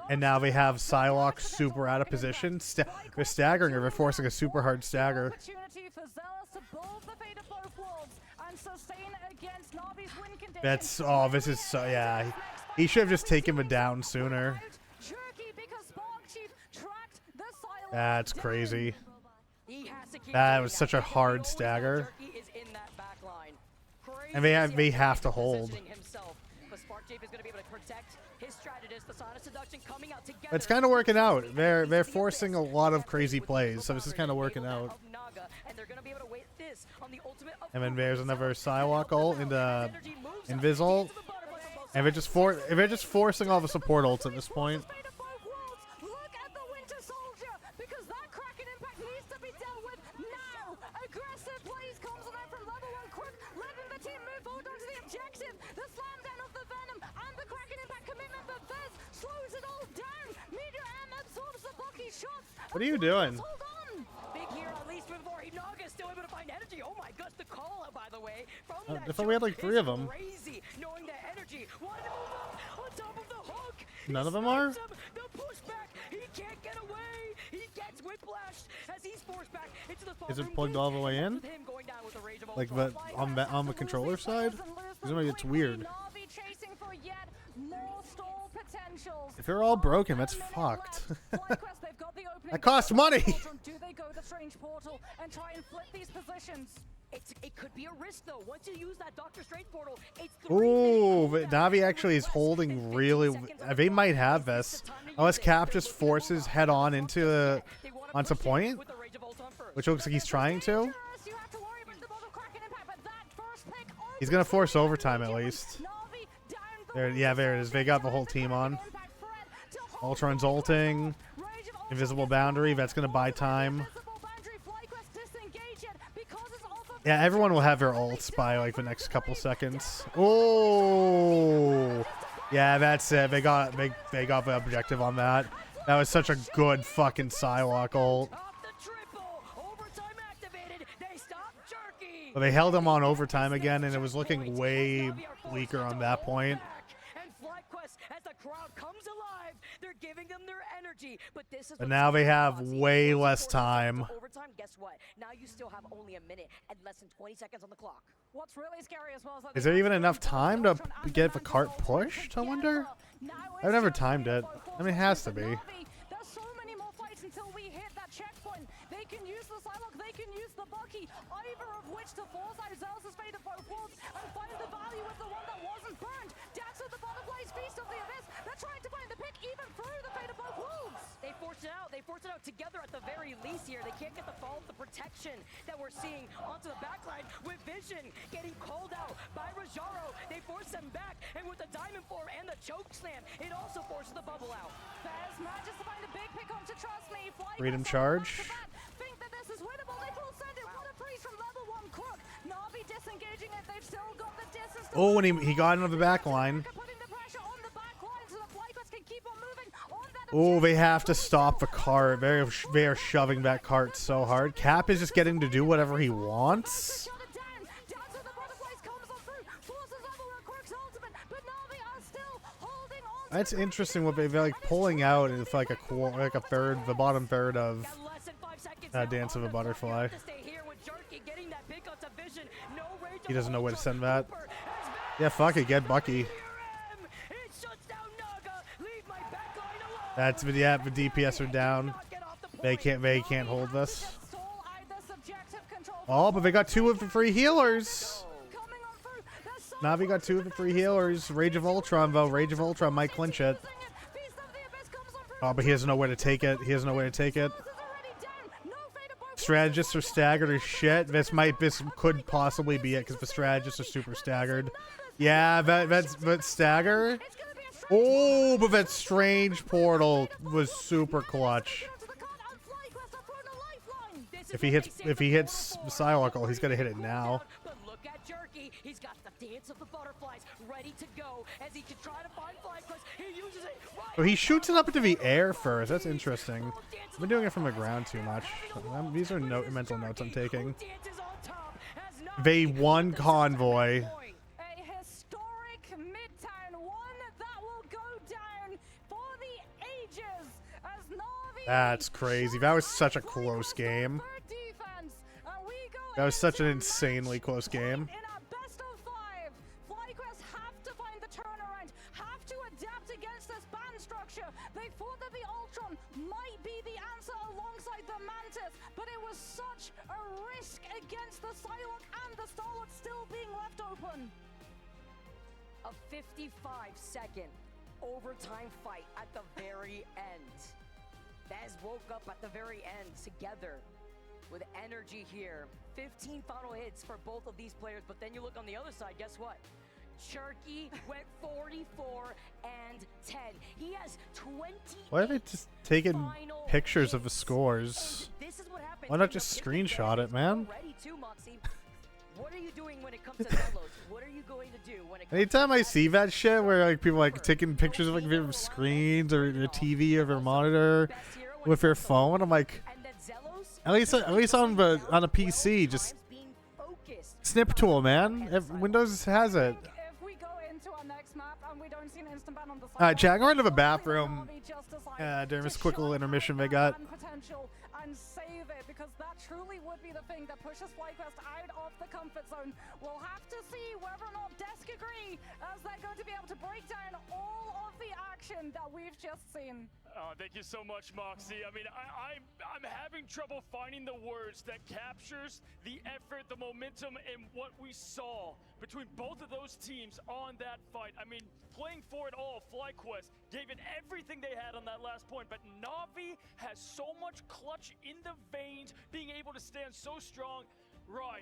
And now they have Psylocke super out of position. They're staggering her. They're forcing a super hard stagger. That's, oh, this is so, yeah. He should have just taken him down sooner. That's crazy. That was such a hard stagger. And they have to hold. It's kind of working out. They're forcing a lot of crazy plays, so this is kind of working out. And then there's another Psylocke ult into Invis ult. And they're just forcing all the support ults at this point. What are you doing? Hold on. Big here, at least before he Naga still able to find energy. Oh my gosh, the call out, by the way, from that I thought we had like choke 3 is of them. Crazy, knowing that energy. Wanted to move up on top of the hook. None of them are? The pushback. He can't get away. He gets whiplashed as he's forced back into the Is it plugged all the way in? Like the on the controller side? It's weird. Na'Vi chasing for yet more stall potentials. If they're all broken, that's fucked. FlyQuest, they've got the opening. That costs money. Do they go the strange portal and try and flip these positions? It could be a risk though. Once you use that Doctor Strange portal, it's Ooh, but Navi actually is holding really. They might have this. Unless Cap just forces head on into onto point, which looks like he's trying to. He's gonna force overtime at least. There, yeah, there it is. They got the whole team on. Ultron's ulting. Invisible boundary. That's gonna buy time. Yeah, everyone will have their ults by like the next couple seconds. Oh, yeah, that's it. They got the objective on that. That was such a good fucking Psylocke ult. But they held him on overtime again, and it was looking way bleaker on that point. But now they have way less time. Overtime, guess what? Now you still have only a minute and less than 20 seconds on the clock. What's really scary as well is that Is there even enough time to get the cart pushed, I wonder? I've never timed it. I mean, it has to be. There's so many more fights until we hit that checkpoint. They can use the Psylocke, they can use the Bucky, either of which to force out Zealous' fate of both worlds and find the value with the one that wasn't burned. Dance of the Butterflies, Feast of the Abyss. They're trying to find the pick even through the fate of both worlds. They forced it out. They forced it out together at the very least here. They can't get the fall of the protection that we're seeing onto the backline with Vision getting called out by Rajaro. They force them back, and with the Diamond Form and the Choke Slam, it also forces the bubble out. Fez manages to find a big pick on to Trust Me. Freedom charge. Think that this is winnable. They full send it. What a freeze from level 1 Crook. Na'Vi disengaging it. They've still got the distance. Oh, and he got into the back line. Oh, they have to stop the cart. They are shoving that cart so hard. Cap is just getting to do whatever he wants. That's interesting. What they're like pulling out is like a third, the bottom third of Dance of a Butterfly. He doesn't know where to send that. Yeah, fuck it, get Bucky. That's the DPS are down. They can't hold this. Oh, but they got 2 of the 3 healers. Navi got 2 of the 3 healers. Rage of Ultron though. Rage of Ultron might clinch it. Oh, but he doesn't know where to take it. He doesn't know where to take it. Strategists are staggered as shit. This could possibly be it because the strategists are super staggered. Yeah, that's stagger. Oh, but that strange portal was super clutch. If he hits Psylocke, he's gonna hit it now. But look at Jerky. He's got the Dance of the Butterflies ready to go as he can try to find FlyQuest. He uses it. Oh, he shoots it up into the air first. That's interesting. I've been doing it from the ground too much. These are mental notes I'm taking. They won Convoy. That's crazy. That was such a close game. That was such an insanely close game. In our best of 5, FlyQuest have to find the turnaround, have to adapt against this band structure. They thought that the Ultron might be the answer alongside the Mantis, but it was such a risk against the Psylocke and the Starlord still being left open. A 55-second overtime fight at the very end. Bez woke up at the very end together with energy here. 15 final hits for both of these players, but then you look on the other side, guess what? Cherky went 44 and 10. He has 20. Why are they just taking pictures of the scores? This is what happens. Why not just screenshot it, man? What are you doing when it comes to downloads? What are you going to do when it comes Anytime I see that shit where like people like taking pictures of like their screens or their TV or their monitor with your phone. I'm like, And that Zelos, at least on a PC, just being focused. snip tool, man. Windows has it. If we go into our next map and we don't see an instant ban on the All right, Psylocke, chat. I'm going to the hopefully bathroom. Navi just decide During to this quick little shine intermission light they got. on potential and save it, because that truly would be the thing that pushes FlyQuest out of the comfort zone. We'll have to see whether or not Desk agree, as they're going to be able to break down all of the action that we've just seen. Oh, thank you so much, Moxie. I mean, I'm having trouble finding the words that captures the effort, the momentum, and what we saw between both of those teams on that fight. I mean, playing for it all, FlyQuest gave it everything they had on that last point, but Na'Vi has so much clutch in the veins, being able to stand so strong. Ryan,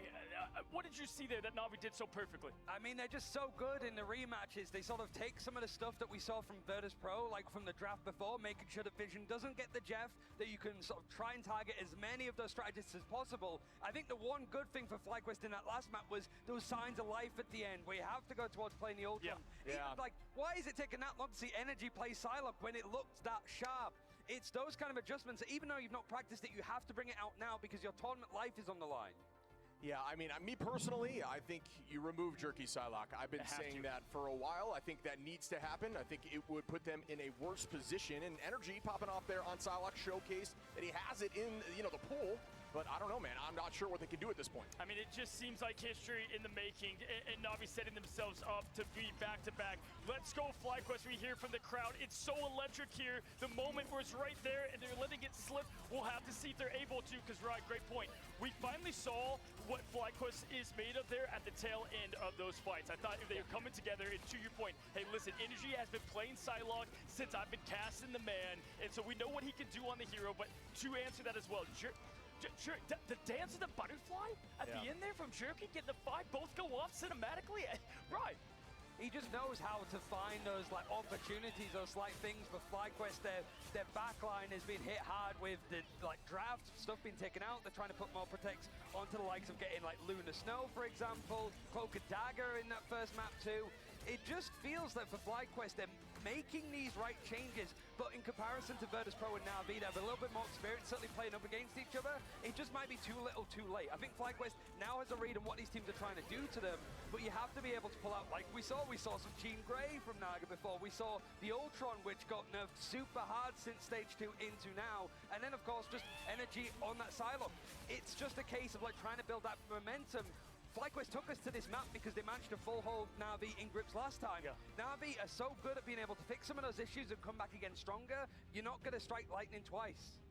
what did you see there that Na'Vi did so perfectly? I mean, they're just so good in the rematches. They sort of take some of the stuff that we saw from Virtus Pro, like from the draft before, making sure that Vision doesn't get the Jeff, that you can sort of try and target as many of those strategists as possible. I think the one good thing for FlyQuest in that last map was those signs of life at the end, where you have to go towards playing the Ultron. Yeah. Like, why is it taking that long to see Energy play Psylocke when it looked that sharp? It's those kind of adjustments that even though you've not practiced it, you have to bring it out now because your tournament life is on the line. Yeah, I mean, me personally, I think you remove Jerky Psylocke. I've been saying that for a while. I think that needs to happen. I think it would put them in a worse position. And Energy popping off there on Psylocke showcased that he has it in, the pool. But I don't know, man. I'm not sure what they can do at this point. I mean, it just seems like history in the making, and Na'Vi setting themselves up to be back-to-back. Let's go, FlyQuest. We hear from the crowd. It's so electric here. The moment was right there, and they're letting it slip. We'll have to see if they're able to, because, right, great point. We finally saw what FlyQuest is made of there at the tail end of those fights. I thought they were coming together, and to your point, hey, listen, Energy has been playing Psylocke since I've been casting the man, and so we know what he can do on the hero, but to answer that as well, the dance of the butterfly at the end there from Jerky, getting the 5 both go off cinematically, right? He just knows how to find those opportunities, those slight things for FlyQuest. Their backline has been hit hard with the draft stuff being taken out. They're trying to put more protects onto the likes of getting Lunar Snow, for example, Cloak and Dagger in that first map too. It just feels like for FlyQuest, they're making these right changes, but in comparison to Virtus Pro and Na'Vi, they have a little bit more experience, certainly playing up against each other. It just might be too little too late. I think FlyQuest now has a read on what these teams are trying to do to them, but you have to be able to pull out, like we saw some Jean Grey from Naga before. We saw the Ultron, which got nerfed super hard since Stage 2 into now, and then of course just Energy on that Psylocke. It's just a case of trying to build that momentum. FlyQuest took us to this map because they managed to full hold Na'Vi in grips last time. Yeah. Na'Vi are so good at being able to fix some of those issues and come back again stronger, you're not going to strike lightning twice.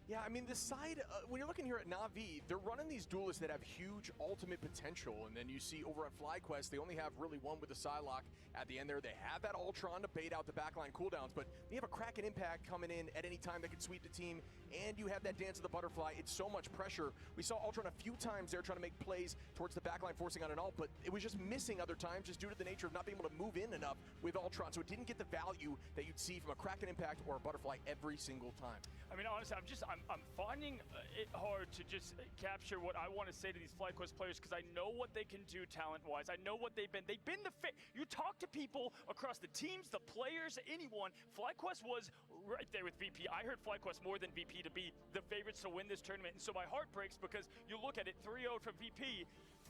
Yeah, I mean, this side, when you're looking here at Na'Vi, they're running these duelists that have huge ultimate potential, and then you see over at FlyQuest, they only have really one with the Psylocke at the end there. They have that Ultron to bait out the backline cooldowns, but you have a Kraken Impact coming in at any time that can sweep the team, and you have that Dance of the Butterfly. It's so much pressure. We saw Ultron a few times there trying to make plays towards the backline, forcing on an ult, but it was just missing other times just due to the nature of not being able to move in enough with Ultron, so it didn't get the value that you'd see from a Kraken Impact or a Butterfly every single time. I mean, honestly, I'm finding it hard to just capture what I want to say to these FlyQuest players, because I know what they can do talent-wise. I know what they've been. They've been the fit. You talk to people across the teams, the players, anyone. FlyQuest was right there with VP. I heard FlyQuest more than VP to be the favorites to win this tournament, and so my heart breaks because you look at it, 3-0 from VP.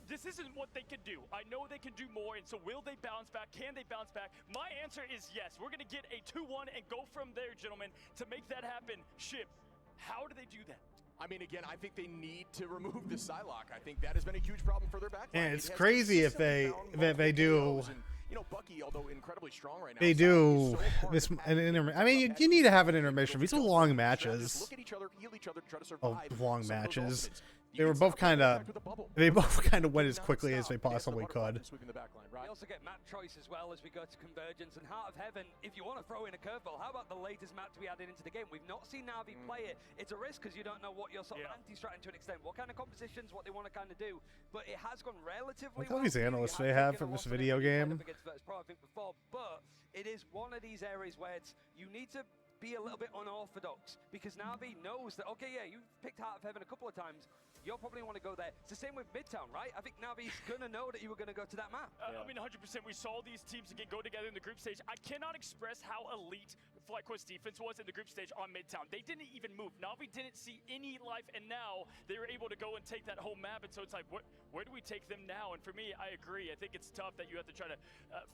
This isn't what they can do. I know they can do more, and so will they bounce back? Can they bounce back? My answer is yes. We're going to get a 2-1 and go from there, gentlemen. To make that happen, Ship, how do they do that? I mean, again, I think they need to remove the Psylocke. I think that has been a huge problem for their backline. And it's crazy if they do. And, Bucky, although incredibly strong right now, They do this. I mean, you need to have an intermission. These are long matches. Look at each other, heal each other, try to Oh, survive long some of those matches. ultimates. They were both kind of. They both kind of went as quickly as they possibly could. Sweeping the backline, We right? also get map choice as well as we go to Convergence and Heart of Heaven. If you want to throw in a curveball, how about the latest map to be added into the game? We've not seen Na'Vi play it. It's a risk because you don't know what your sort of anti-strat to an extent, what kind of compositions, what they want to kind of do. But it has gone relatively Look at all these analysts they have from this video game. Against Virtus Pro, I think before, but it is one of these areas where you need to be a little bit unorthodox, because Na'Vi knows that, okay, yeah, you've picked Heart of Heaven a couple of times, you'll probably want to go there. It's the same with Midtown, right? I think Na'Vi's going to know that you were going to go to that map. I mean, 100%. We saw these teams again go together in the group stage. I cannot express how elite FlyQuest defense was in the group stage on Midtown. They didn't even move. Na'Vi didn't see any life, and now they were able to go and take that whole map. And so it's like, where do we take them now? And for me, I agree. I think it's tough that you have to try to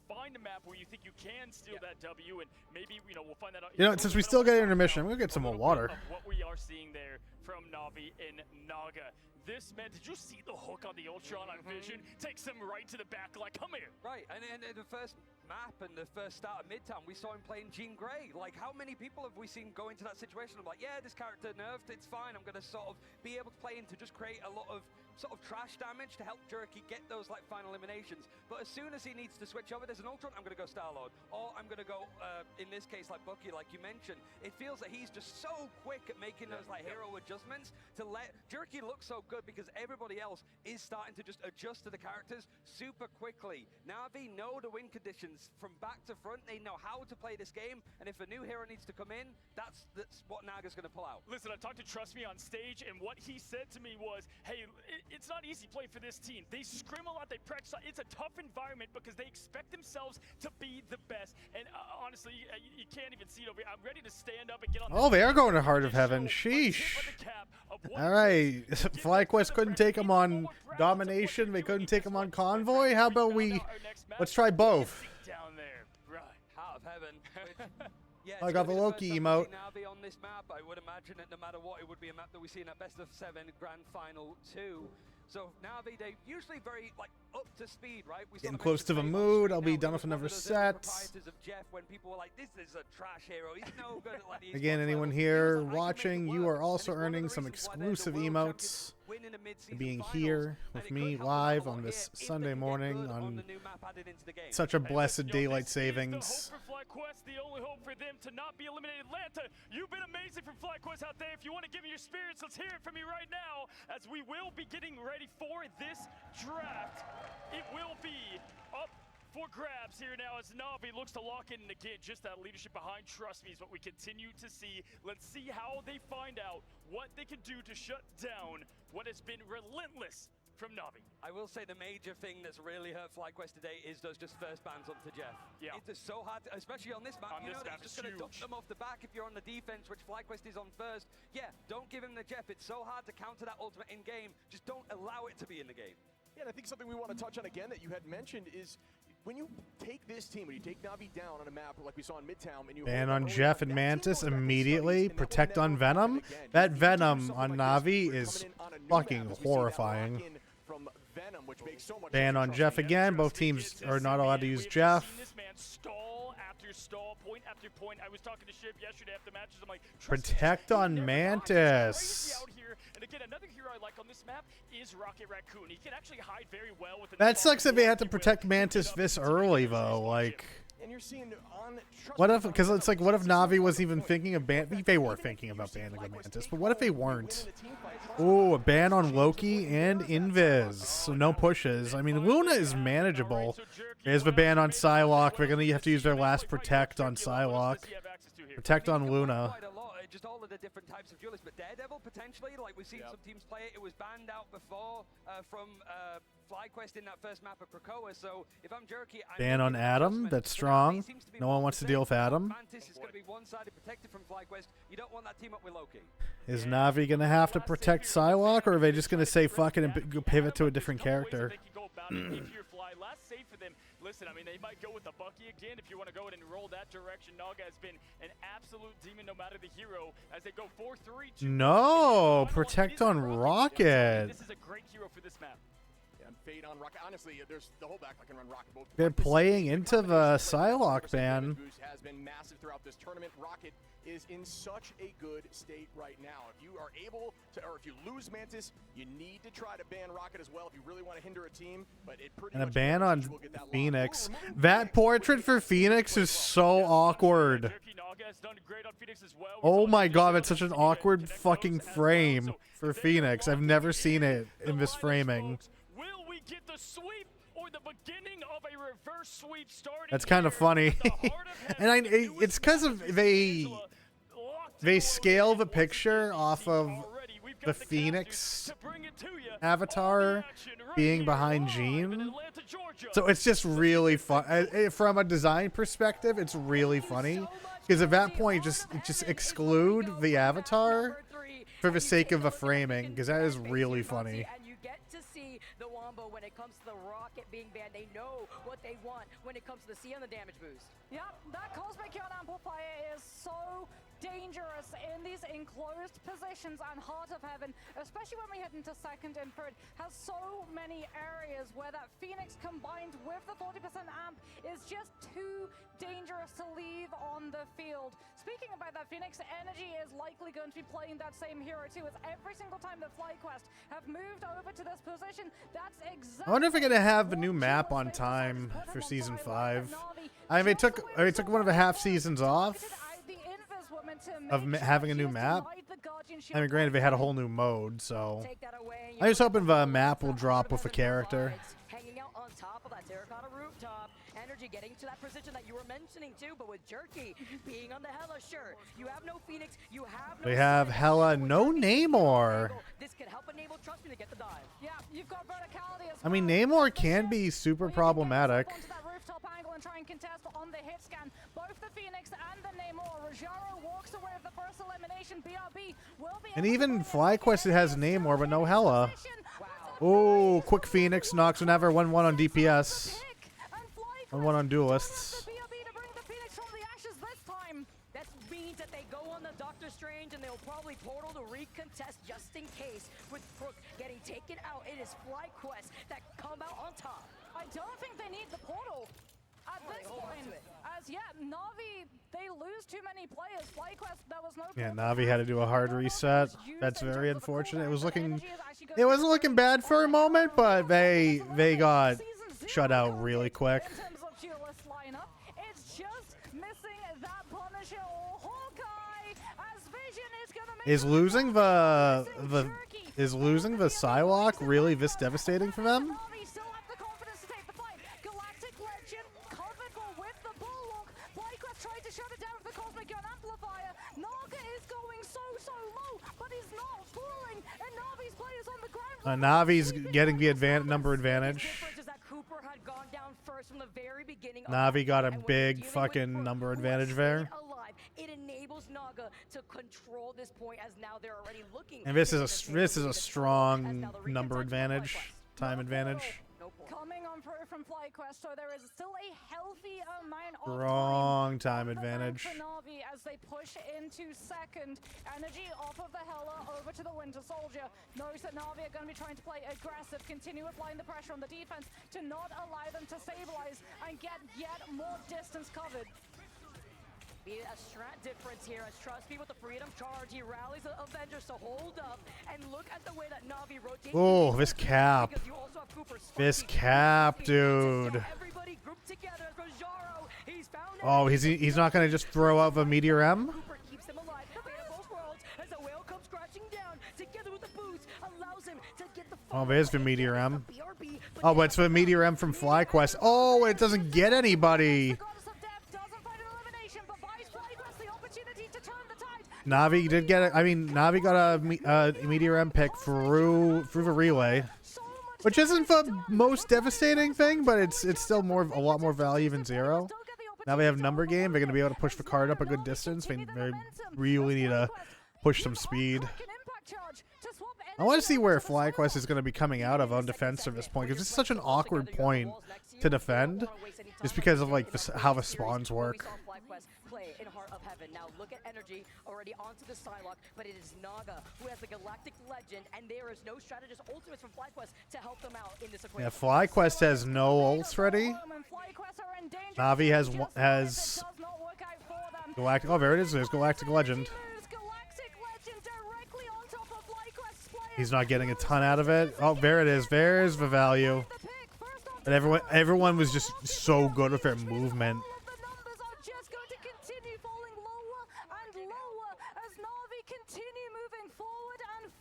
find a map where you think you can steal that W, and maybe we'll find that out. You know, since we still get intermission, I'm gonna get some more water. What we are seeing there from Na'Vi in Naga. This man, did you see the hook on the Ultron on Vision? Takes him right to the back, like, come here. Right, and in the first map and the first start of Midtown, we saw him playing Jean Grey. Like, how many people have we seen go into that situation? I'm like, yeah, this character nerfed, it's fine. I'm going to sort of be able to play him to just create a lot of sort of trash damage to help Jerky get those like final eliminations. But as soon as he needs to switch over, there's an Ultron, I'm going to go Star-Lord. Or I'm going to go, in this case, like Bucky, like you mentioned. It feels that he's just so quick at making those like hero adjustments to let Jerky look so good because everybody else is starting to just adjust to the characters super quickly. Na'Vi know the win conditions from back to front. They know how to play this game, and if a new hero needs to come in, that's what Naga's going to pull out. Listen, I talked to Trust Me on stage, and what he said to me was, hey, it's not easy playing for this team. They scrim a lot, they practice. It's a tough environment because they expect themselves to be the best. And honestly, you can't even see it over here. I'm ready to stand up and get on. Oh, they are going to Heart of Heaven. Sheesh. All right. FlyQuest couldn't take them on Domination. They couldn't take them on Convoy. How about let's try both. Down there. Right. Heart of Heaven. Yeah, I got the Loki emote. Na'Vi on this map, I would imagine that no matter what, it would be a map that we see in a best of 7 grand final 2. So Na'Vi, they usually very like up to speed, right? Getting close to the mood. I'll be done with another set. Of Jeff, when people were like, this is a trash hero. He's no good at like the Again, anyone here watching, you are also earning some exclusive emotes. Being here with me live on this Sunday morning on such a blessed daylight savings. The only hope for them to not be eliminated. Atlanta, you've been amazing from FlyQuest out there. If you want to give me your spirits, let's hear it from you right now, as we will be getting ready for this draft. It will be up for grabs here now as Na'Vi looks to lock in, and again, just that leadership behind Trust Me is what we continue to see. Let's see how they find out what they can do to shut down what has been relentless from Na'Vi. I will say the major thing that's really hurt FlyQuest today is those just first bans onto Jeff. Yeah. It's just so hard, especially on this map. You know that he's just going to dump them off the back if you're on the defense, which FlyQuest is on first. Yeah, don't give him the Jeff. It's so hard to counter that ultimate in-game. Just don't allow it to be in the game. Yeah, and I think something we want to touch on again that you had mentioned is when you take this team, when you take Na'Vi down on a map like we saw in Midtown, and you ban on Jeff and Mantis immediately, protect on Venom. That Venom on Na'Vi is fucking horrifying. Ban on Jeff again. Both teams are not allowed to use Jeff. Stall after stall, point after point. I was talking to Ship yesterday after matches. I'm like, protect on Mantis. And again, another hero I like on this map is Rocket Raccoon. He can actually hide very well with. That sucks that they had to protect Mantis this early, though. Like, and you're seeing on what if? Because it's like, what if Na'Vi was even thinking of ban? They were thinking about banning the Mantis, but what if they weren't? Oh, a ban on Loki and Invis. So no pushes. I mean, Luna is manageable. There's the ban on Psylocke. They're gonna have to use their last protect on Psylocke. Protect on Luna. Just all of the different types of duelists, but Daredevil potentially, like we've seen some teams play it. It was banned out before from FlyQuest in that first map of Krakoa. So if I'm Jerky, ban on Adam. That's strong. No one wants to deal with Adam. Mantis is going to be one-sided protected from FlyQuest. You don't want that team up with Loki. Is Na'Vi gonna have to protect Psylocke, or are they just gonna say fuck it and pivot to a different character? Last save for them. Listen, I mean, they might go with the Bucky again if you want to go ahead and roll that direction. Naga has been an absolute demon no matter the hero as they go 4-3-2. No, protect on Rocket. This is a great hero for this map. And fade on Rocket. Honestly, there's the whole backline can run Rocket. Both they're playing into the Psylocke ban. Has been massive throughout this tournament. Rocket is in such a good state right now. If you are able to, or if you lose Mantis, you need to try to ban Rocket as well if you really want to hinder a team. But it pretty and a much ban on Phoenix. That portrait for Phoenix is so awkward. Oh my god, that's such an awkward fucking frame for Phoenix. I've never seen it in this framing. Will we get the sweep or the beginning of a reverse sweep starting? That's kind of funny. And it's because of they scale the picture off of the Phoenix avatar being behind Jean. So it's just really fun. From a design perspective, it's really funny. Because at that point, just exclude the avatar for the sake of a framing, because that is really funny. And you get to see the Wombo when it comes to the rocket being banned. They know what they want when it comes to the C on the damage boost. Yep, that Cosmic Ion Amplifier is so dangerous in these enclosed positions, and Heart of Heaven, especially when we head into second and third, has so many areas where that Phoenix combined with the 40% amp is just too dangerous to leave on the field. Speaking about that, Phoenix Energy is likely going to be playing that same hero too, as every single time that FlyQuest have moved over to this position, that's exactly... I wonder if we're gonna have a new map on time for season 5. I mean, it took one of the half seasons off of having a new map. I mean, granted, they had a whole new mode, so I'm just hoping the map will drop with a character. Hanging out on top of that terracotta rooftop. Energy getting to that position that you were mentioning too, but with Jerky being on the Hella, sure. You have no Phoenix, you have no... We have Hella, no Namor. This could help enable, trust me, to get the dive. Yeah, you've got verticality as I mean, well. Namor can be super problematic. Onto that rooftop angle and try and contest on the hit scan. Both the Phoenix and the Namor. Rajaro walks away with the first elimination. BRB will be... And even FlyQuest has Namor, but no Hella. Oh, quick Phoenix knocks whenever 1-1 on DPS. 1-1 on duelists. That means that they go on the Doctor Strange and they'll probably portal to recontest just in case. With Brook getting taken out, it is FlyQuest that come out on top. I don't think they need the portal at this point. As yet, Na'Vi, they lose too many players. FlyQuest, there was no... Yeah, Na'Vi had to do a hard reset. That's very unfortunate. It wasn't looking bad for a moment, but they got shut out really quick. In terms of duelist lineup, it's just missing that Punisher or Hawkeye, as Vision is gonna make... Is losing the Psylocke really this devastating for them? Na'Vi still have the confidence to take the fight. Galactic Legend covered with the Bulwark. FlyQuest tried to shut it down with the Cosmic Gun Amplifier. Naga is going so low, but he's not falling, and Na'Vi's players on the ground. Navi's getting the number advantage. Na'Vi got a big fucking number advantage there. It enables Naga to control this point, as now they're already looking. And this is a strong number advantage, time advantage. Coming on through from FlyQuest, so there is still a healthy amount of Strong time advantage. for Na'Vi as they push into second. Energy off of the Hela over to the Winter Soldier. Knows that Na'Vi are going to be trying to play aggressive, continue applying the pressure on the defense to not allow them to stabilize and get yet more distance covered. Be a strat difference here as Trusty with the Freedom Charge. He rallies the Avengers to hold up, and look at the way that Na'Vi rotates. Oh, this cap. This cap, dude. Everybody grouped together. Rajaro, he's found Oh, he's not gonna just throw out the Meteor M? Cooper keeps him alive. The fate of both worlds as the whale comes crashing down together with the boost allows him to get the... Oh, there's the Meteor M. BRB, Oh, but it's the Meteor M from FlyQuest. Oh, it doesn't get anybody. Na'Vi did get it. I mean, Na'Vi got a Meteor M pick through the relay, which isn't the most devastating thing, but it's still a lot more value than zero. Now they have number game. They're going to be able to push the card up a good distance. They really need to push some speed. I want to see where FlyQuest is going to be coming out of on defense at this point, because it's such an awkward point to defend, just because of like how the spawns work. Play in Heart of Heaven. Now look at Energy already onto the Psylocke, but it is Naga who has the Galactic Legend, and there is no strategist ultimates from FlyQuest to help them out in this equation. Yeah, FlyQuest has no ults ready. Na'Vi has Galactic. Oh, there it is. There's Galactic Legend. He's not getting a ton out of it. Oh, there it is. There's the value. And everyone was just so good with their movement.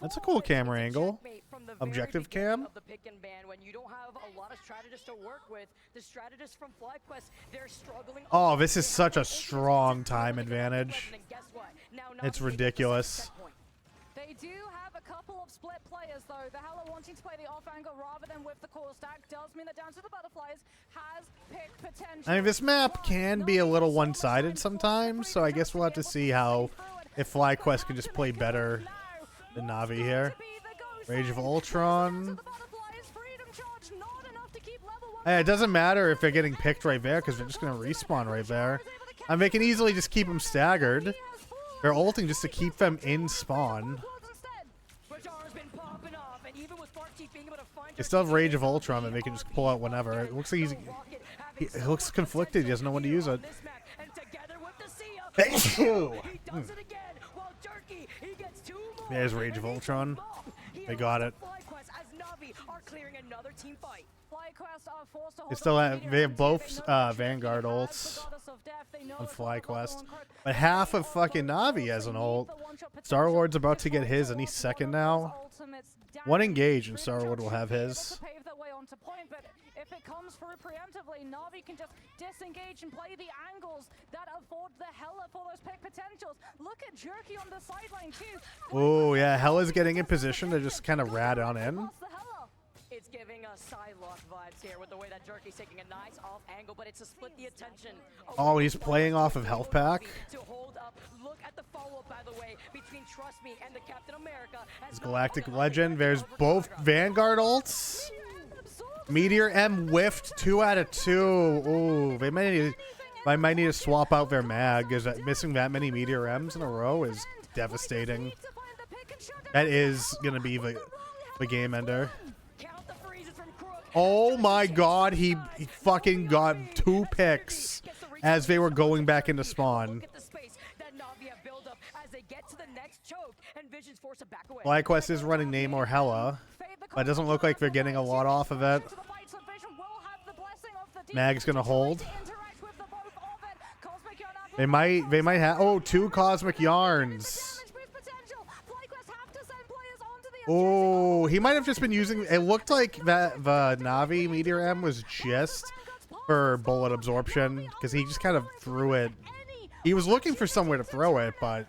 That's a cool camera angle. Objective cam. When you don't have a lot of strategists to work with, the strategists from FlyQuest, they're struggling. Oh, this is such a strong time advantage. It's ridiculous. They do have a couple of split players, though. The Hela wanting to play the off angle rather than with the core stack does mean that Down to the Butterflies has picked pick potential. I mean, this map can be a little one-sided sometimes, so I guess we'll have to see how if FlyQuest can just play better than Na'Vi here. Rage of Ultron. Hey, it doesn't matter if they're getting picked right there because they're just going to respawn right there. I mean, they can easily just keep them staggered. They're ulting just to keep them in spawn. They still have Rage of Ultron and they can just pull out whenever. It looks like he looks conflicted. He doesn't know when to use it. There's Rage of Ultron. They got it. They have both Vanguard ults on FlyQuest. But half of fucking Na'Vi has an ult. Star-Lord's about to get his, and he's second now. One engage, and Star-Lord will have his. If it comes through preemptively, Na'Vi can just disengage and play the angles that afford the Hella for those pick potentials. Look at Jerky on the sideline too. Oh yeah, Hella's getting in position to just kind of rat on in. It's giving us Psylocke vibes here with the way that Jerky's taking a nice off angle, but it's to split the attention. Oh, he's playing off of health pack. To hold up. Look at the follow-up, by the way, between Trust Me and the Captain America. His Galactic Legend. There's both Vanguard ults. Meteor M whiffed 2 out of 2. Ooh, they might need to swap out their mag, because missing that many Meteor M's in a row is devastating. That is going to be the game ender. Oh my god, he fucking got 2 picks as they were going back into spawn. FlyQuest is running Namor Hella, but it doesn't look like they're getting a lot off of it. Mag's gonna hold. They might have 2 Cosmic Yarns. Oh, he might have just been using. It looked like that the Na'Vi Meteor M was just for bullet absorption because he just kind of threw it. He was looking for somewhere to throw it, but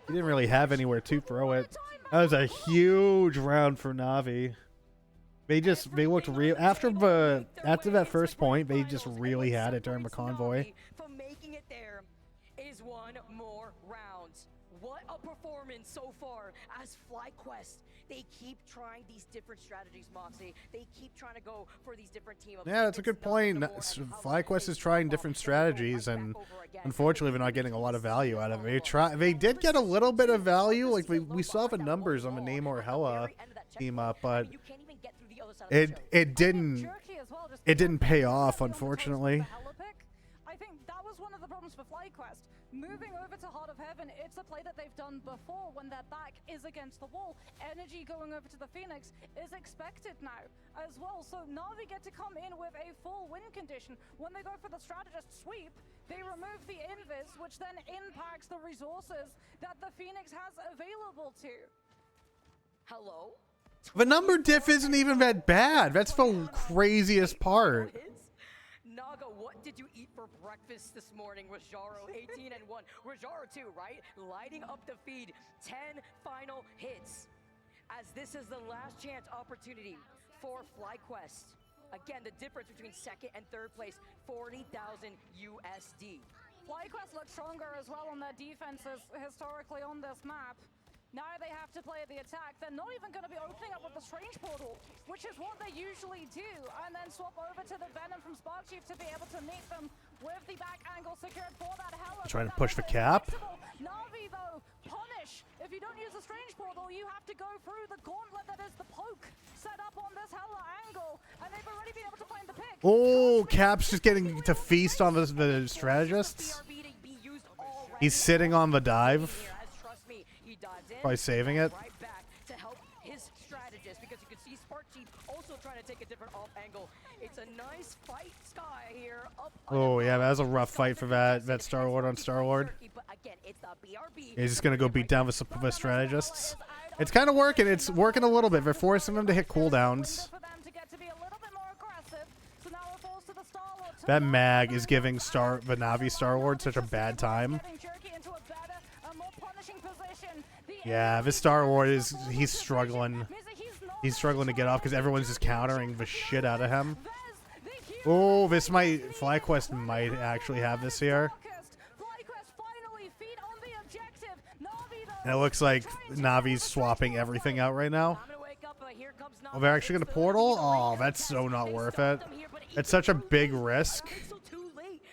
he didn't really have anywhere to throw it. That was a huge round for Na'Vi. They looked real after that first point. They just really had it during the convoy. For making it there is one more round. What a performance so far as FlyQuest. They keep trying these different strategies, Moxie. They keep trying to go for these different team ups. Yeah, that's a good point. FlyQuest is trying different strategies, and unfortunately, they're not getting a lot of value out of it. They did get a little bit of value. Like we saw the numbers on the Namor Hella team up, but it didn't pay off, unfortunately. I think that was one of the problems for FlyQuest. Moving over to Heart of Heaven, it's a play that they've done before when their back is against the wall. Energy going over to the Phoenix is expected now as well. So Na'Vi get to come in with a full win condition. When they go for the strategist sweep, they remove the invis, which then impacts the resources that the Phoenix has available to. Hello? The number diff isn't even that bad. That's the craziest part. Naga, what did you eat for breakfast this morning? Rajaro 18 and 1. Rajaro 2, right? Lighting up the feed. 10 final hits. As this is the last chance opportunity for FlyQuest. Again, the difference between second and third place, 40,000 USD. FlyQuest looks stronger as well on their defenses historically on this map. Now they have to play the attack. They're not even going to be opening up with the Strange Portal, which is what they usually do, and then swap over to the Venom from Spark Chief to be able to meet them with the back angle secured for that Hella. Trying to push the cap. Na'Vi, though, punish. If you don't use the Strange Portal, you have to go through the gauntlet that is the poke set up on this Hella angle, and they've already been able to find the pick. Oh, Cap's just getting to feast on the strategists. He's sitting on the dive. Probably saving it. Right back to help his strategist because you can see Spark Chief also trying to take a different off angle. It's a nice fight, Sky here. Oh yeah, that was a rough fight for that Star-Lord on Star-Lord. He's just gonna go beat down the strategists. It's kind of working. It's working a little bit. They're forcing them to hit cooldowns. That mag is giving the Na'Vi Star-Lord such a bad time. Yeah, this Star-Lord he's struggling. He's struggling to get off because everyone's just countering the shit out of him. Oh, this might FlyQuest might actually have this here. And it looks like Navi's swapping everything out right now. Oh, they're actually gonna portal? Oh, that's so not worth it. It's such a big risk.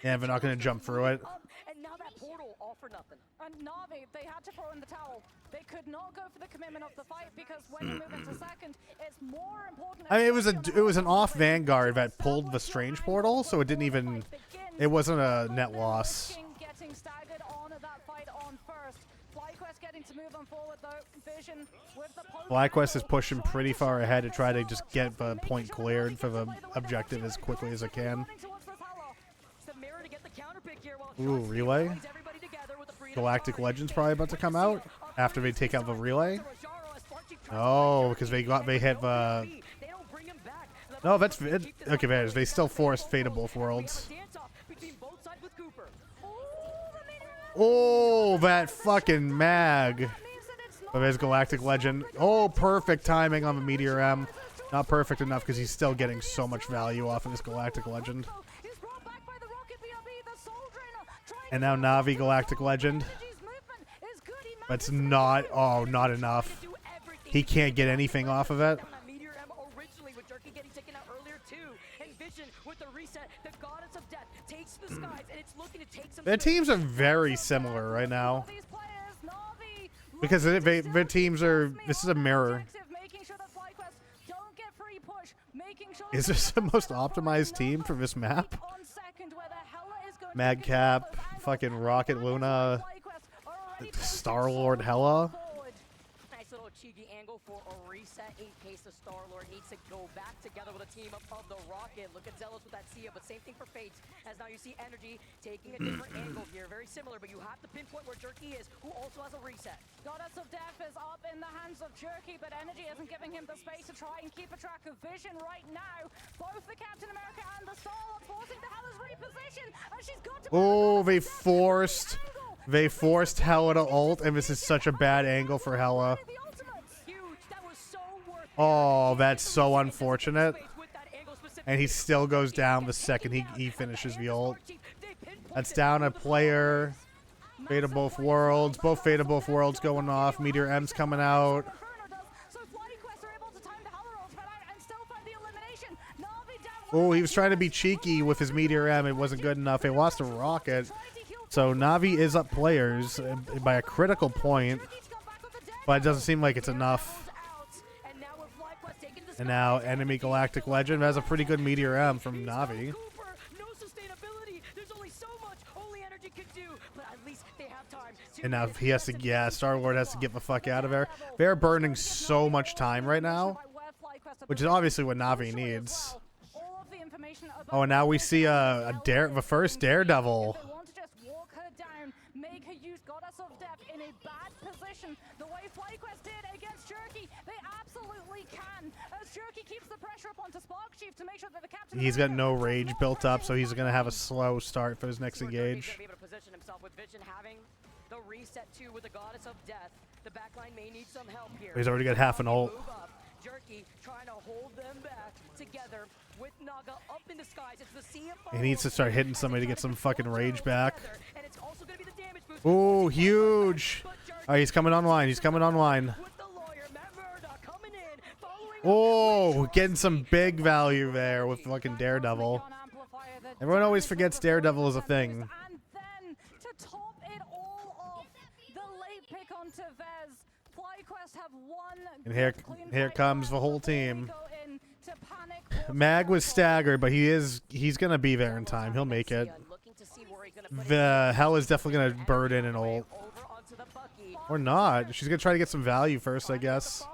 Yeah, they're not gonna jump through it. And now that portal all for nothing. And Na'Vi, they had to throw in the towel. They could not go for the commitment of the fight because when you move into second, it's more important. I mean, it was an off Vanguard that pulled the Strange portal, so it didn't even. It wasn't a net loss. Getting staggered on that fight on first. FlyQuest getting to move on forward though. Vision with the FlyQuest is pushing pretty far ahead to try to just get the point cleared for the objective as quickly as it can. Ooh, relay. Galactic Legends probably about to come out after they take out the relay. Oh, because they hit the. No, that's it. Okay, there's they still forced Fate of both worlds. Oh, that fucking mag. But there's Galactic Legend. Oh, perfect timing on the Meteor M. Not perfect enough because he's still getting so much value off of this Galactic Legend. And now Na'Vi Galactic Legend. But it's not, oh, not enough. He can't get anything off of it. Their teams are very similar right now. Because their teams are, this is a mirror. Is this the most optimized team for this map? Madcap, fucking Rocket Luna, Star-Lord Hella. Nice little cheeky angle for a reset in case the Star-Lord needs to go back together with a team of the Rocket. Look at Zealous with that Sia, but same thing for Fates, as now you see Energy taking a different angle here. Very similar, but you have to pinpoint where Jerky is, who also has a reset. Goddess of Death is up in the hands of Jerky, but Energy isn't giving him the space to try and keep a track of Vision right now. Both the Captain America and the Star-Lord forcing the Hella's reposition, and she's got to... Oh, they forced Hella to ult, and this is such a bad angle for Hella. Oh, that's so unfortunate. And he still goes down the second he finishes the ult. That's down a player. Fate of both worlds. Both Fate of both worlds going off. Meteor M's coming out. Oh, he was trying to be cheeky with his Meteor M. It wasn't good enough. He lost a rocket. So Na'Vi is up players by a critical point. But it doesn't seem like it's enough. And now enemy Galactic Legend has a pretty good Meteor M from Na'Vi. And now he has to, yeah, Star-Lord has to get the fuck out of there. They're burning so much time right now, which is obviously what Na'Vi needs. Oh, and now we see the first Daredevil. Make her use Goddess of Death in a bad position. The way FlyQuest did against Jerky, they absolutely can. As Jerky keeps the pressure up onto Spark Chief to make sure that the Captain... He's got no rage built up, so he's going to have a slow start for his next engage. Be able to position himself with Vision having the reset too with the Goddess of Death. The backline may need some help here. He's already got half an ult. Jerky trying to hold them back together with Naga up in the skies. It's the sea of He needs to start hitting somebody to get some fucking rage back. And it's also going to be the damage boost. Oh, huge. Oh, he's coming online. He's coming online. Oh, getting some big value there with fucking Daredevil. Everyone always forgets Daredevil is a thing. And then to top it all off, the late pick onto Vez. FlyQuest have won. And here comes the whole team. Mag was staggered, but he's gonna be there in time. He'll make it. The Hell is definitely gonna bird in an ult. Or not. She's gonna try to get some value first, I guess.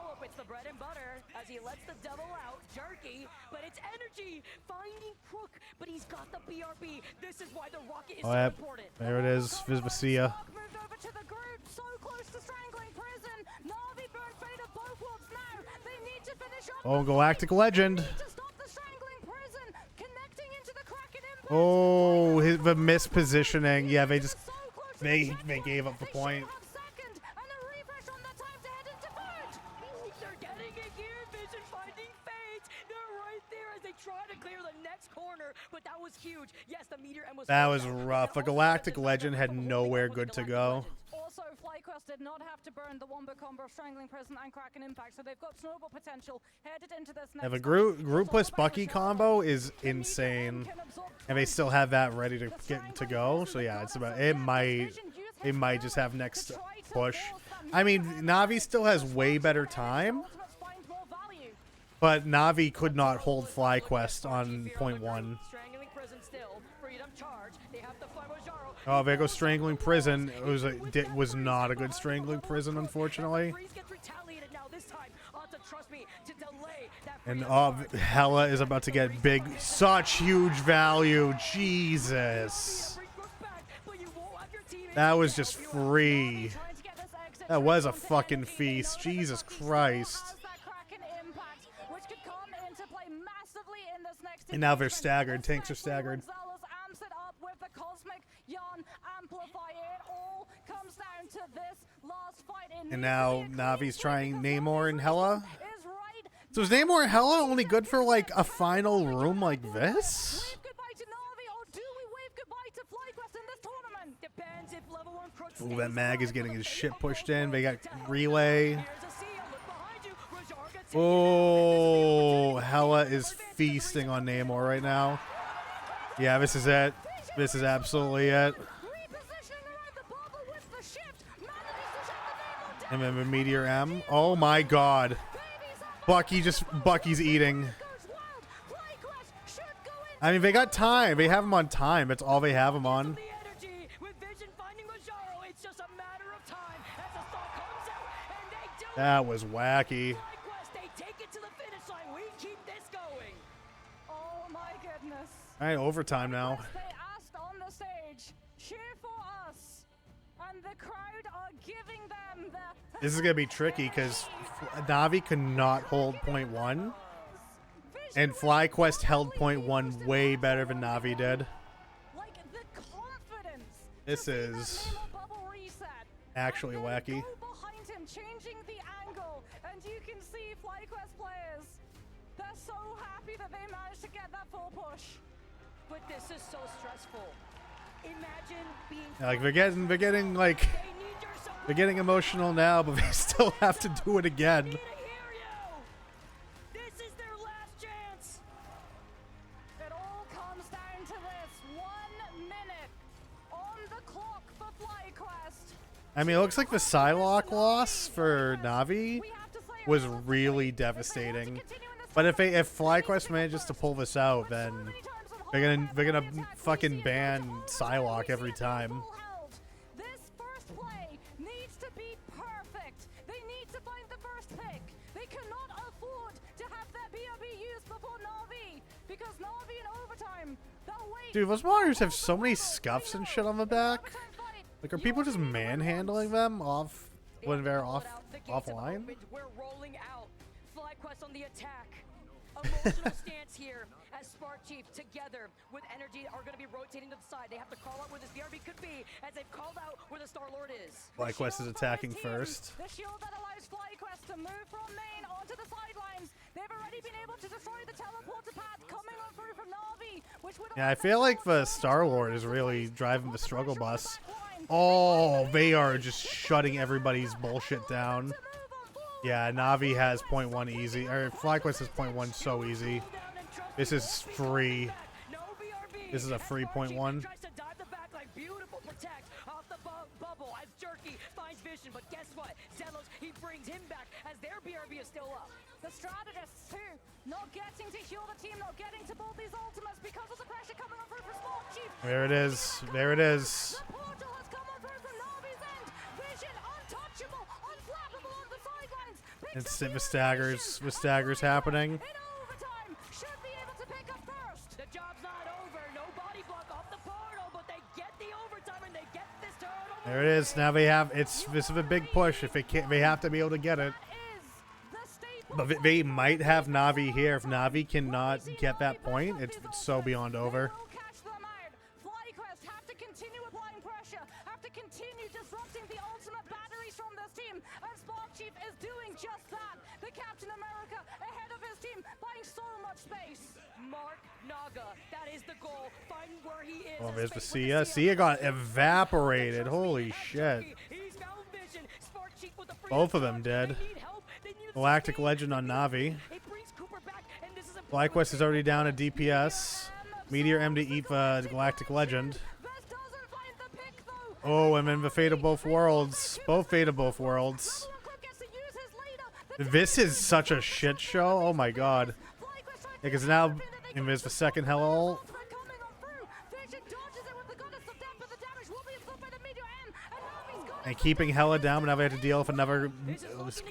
Oh, yeah. There it is. Vizvacia. Oh, Galactic Legend. Oh, the mispositioning. Yeah, they just they gave up the point. They're getting it here. Vision finding Fate. They're right there as they try to clear the next corner. but that was huge. Yes, the meteor M was That forced was out, rough. and A also Galactic there's Legend the had holding nowhere up with good the to Galactic go. Legends. Also, FlyQuest did not have to burn the wombo combo of Strangling Prison and Kraken Impact, so they've got snowball potential headed into this next Yeah, the fight. groupless It's all Bucky about combo Rashad. is The meteor M insane, can absorb and they 20. still have that ready to The get Strangling to go. Prison, So the yeah, it's goddess about of it. death, Might Vision used they his might just have power next to try to push. force that I mean, meteor M Navi away. still has The way Sparks better and time, Ultimates find more value. but Navi could not hold FlyQuest on point one. Strangling Prison still. Freedom charge. They have to find Mojaro. Oh, there goes Strangling Prison. It was not a good Strangling Prison, unfortunately. Freeze gets retaliated now this time. To trust me to delay that And freedom charge. Hella is about to get big, such huge value. Jesus. That was just free. That was a fucking feast. Jesus Christ. And now they're staggered. Tanks are staggered. And now Navi's trying Namor and Hella. So is Namor and Hella only good for like a final room like this? Ooh, that Mag is getting his shit pushed in. They got relay. Oh, Hella is feasting on Namor right now. Yeah, this is it. This is absolutely it. And then the Meteor M. Oh my god. Bucky's eating. I mean, they got time. They have him on time. That's all they have him on. That was wacky. Oh my goodness. All right, overtime now. They asked on the stage, cheer for us, and the crowd are giving them the. This is gonna be tricky because Navi could not hold point one, and FlyQuest held point one way better than Navi did. Like the confidence. This is actually wacky. Go behind him, changing the angle, and you can see FlyQuest players. They're so happy that they managed to get that full push. But this is so stressful. Imagine being Like they're getting like they're getting emotional now, but they still have to do it again. This is their last chance. It all comes down to this 1 minute on the clock for FlyQuest. I mean, it looks like the Psylocke loss for Navi We have to say was it was really if they want to devastating. continue in this But fight, if FlyQuest manages to pull this out, then they're gonna fucking ban Psylocke every time. This first play needs to be perfect. They need to find the first pick. They cannot afford to have their BRB used before Na'Vi, because Na'Vi in overtime, they'll wait. Dude, those monitors have so many scuffs and shit on the back. Like, are people just manhandling them off when they're offline? We're rolling out. FlyQuest on the attack. Emotional stance here as Spark Chief together with Energy are going to be rotating to the side. They have to call out where this BRB could be as they've called out where the Star-Lord is. FlyQuest is attacking first. The shield that allows FlyQuest to move from main onto the sidelines. They've already been able to destroy the teleporter path coming on through from Na'Vi, which would Yeah, I feel like the Star-Lord is really driving the struggle bus. Oh, they are just shutting everybody's bullshit down. Yeah, Navi has point one easy. Or FlyQuest has point one so easy. This is free. This is a free point one. Tries to dive the back line. Beautiful protect off the bubble as Jerky finds vision. But guess what? Zelos, he brings him back as their BRB is still up. The strategists too, not getting to heal the team, not getting to build these ultimates because of the pressure coming on through for Spark Chief. There it is. There it is. The portal has come on through from Na'Vi's end. Vision untouchable, unflappable on the sidelines. It's the staggers happening. In overtime, should be able to pick up first. The job's not over. No body block off the portal, but they get the overtime and they get this turtle. There it is. Now they have this is a big push. If they can't, they have to be able to get it. That is the staple. But they might have Navi here. If Navi cannot get that point, it's so beyond over. Will catch them out. FlyQuest FlyQuest have to continue applying pressure, have to continue disrupting the ultimate batteries from this team, and Spark Chief is doing just that. The Captain America ahead of his team, buying so much space. Mark Naga, that is the goal. Find where he is. Oh, there's the Sia. Sia got evaporated. Holy shit. He's found vision. Spark Chief with the free Both of them dead. They need help. They need Galactic Legend on Navi. It brings Cooper back, and this is a FlyQuest is already down at DPS. Meteor M to eat Galactic Legend. This doesn't find the pick though. Oh, and then the Fate of Both Worlds. Both Fate of Both Worlds. Club gets to use his leader. The This is such a shit show. Oh my god. FlyQuest tries Because now there's the second Hello. they're coming on through. Vision dodges it with the Goddess of Death, but the damage will be absorbed by the Meteor M, and Navi's got And keeping Hella down, but now we have to deal with another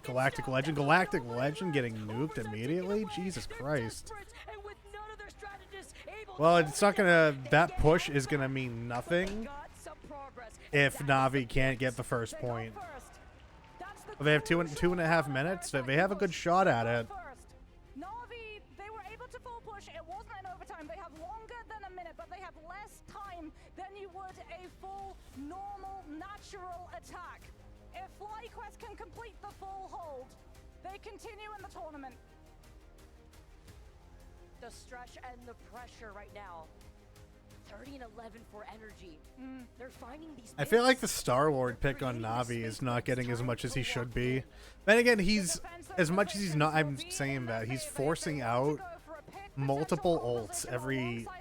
Galactic Legend. Galactic Legend getting nuked immediately? Jesus Christ. and with none of their strategists able Well, it's not gonna... That push is gonna mean nothing got some progress. if Navi can't get the first point. first. That's the They have two and a half minutes. They have a good shot at it. first. Navi, they were able to full push. It wasn't an overtime. They have longer than a minute, but they have less time than you would a full, normal, natural attack. If FlyQuest can complete the full hold, they continue in the tournament. The stretch and the pressure right now. 30 and 11 for energy. They're finding these. I feel like the Star-Lord pick on Navi is not getting as much as he should be. Then again, he's... As much as he's not... I'm saying that. He's forcing out multiple ults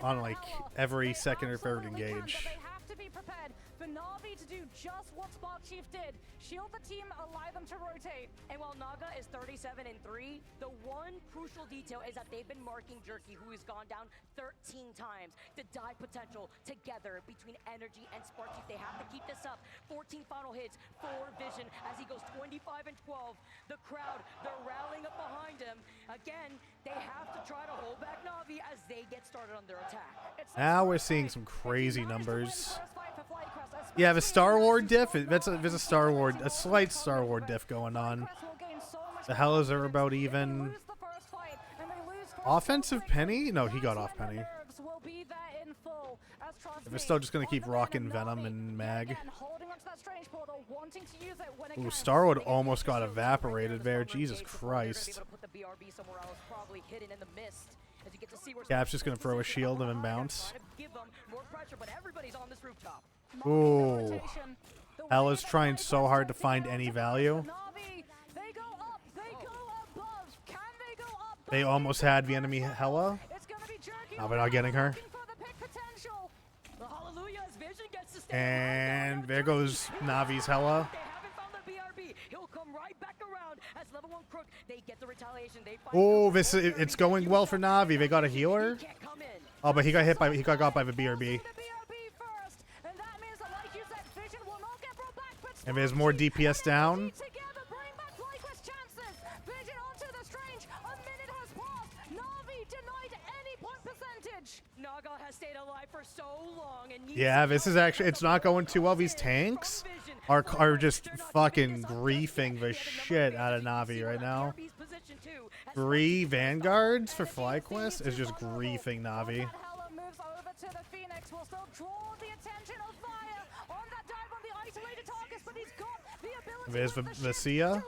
on like every second or third engage. They have to be prepared for Navi to do just what Spark Chief did. Shield the team, allow them to rotate. And while Naga is 37 and 3, the one crucial detail is that they've been marking Jerky, who has gone down 13 times. The die potential together between Energy and Spark Chief. They have to keep this up. 14 final hits for Vision as he goes 25 and 12. The crowd, they're rallying up behind him. Again, they have to try to hold back Navi as they get started on their attack. Now we're seeing some crazy numbers. Yeah, the Star-Lord diff, there's a Star-Lord, a slight Star-Lord diff going on. The Hellas are about even. Offensive Penny? No, he got off Penny. They're still just going to keep rocking Venom and Mag. Ooh, Star-Lord almost got evaporated there. Jesus Christ. Cap's just going to throw a shield and then bounce. Ooh. Ella's trying so hard to find any value. They almost had the enemy Hella. Now they're not getting her. And there goes Navi's Hella. Oh, it's going well for Navi. They got a healer. Oh, but he got by the BRB. And there's more DPS down. Yeah, this is actually, it's not going too well. These tanks are just fucking griefing the shit out of Navi right now. 3 Vanguards for FlyQuest is just griefing Navi. There's the Sia.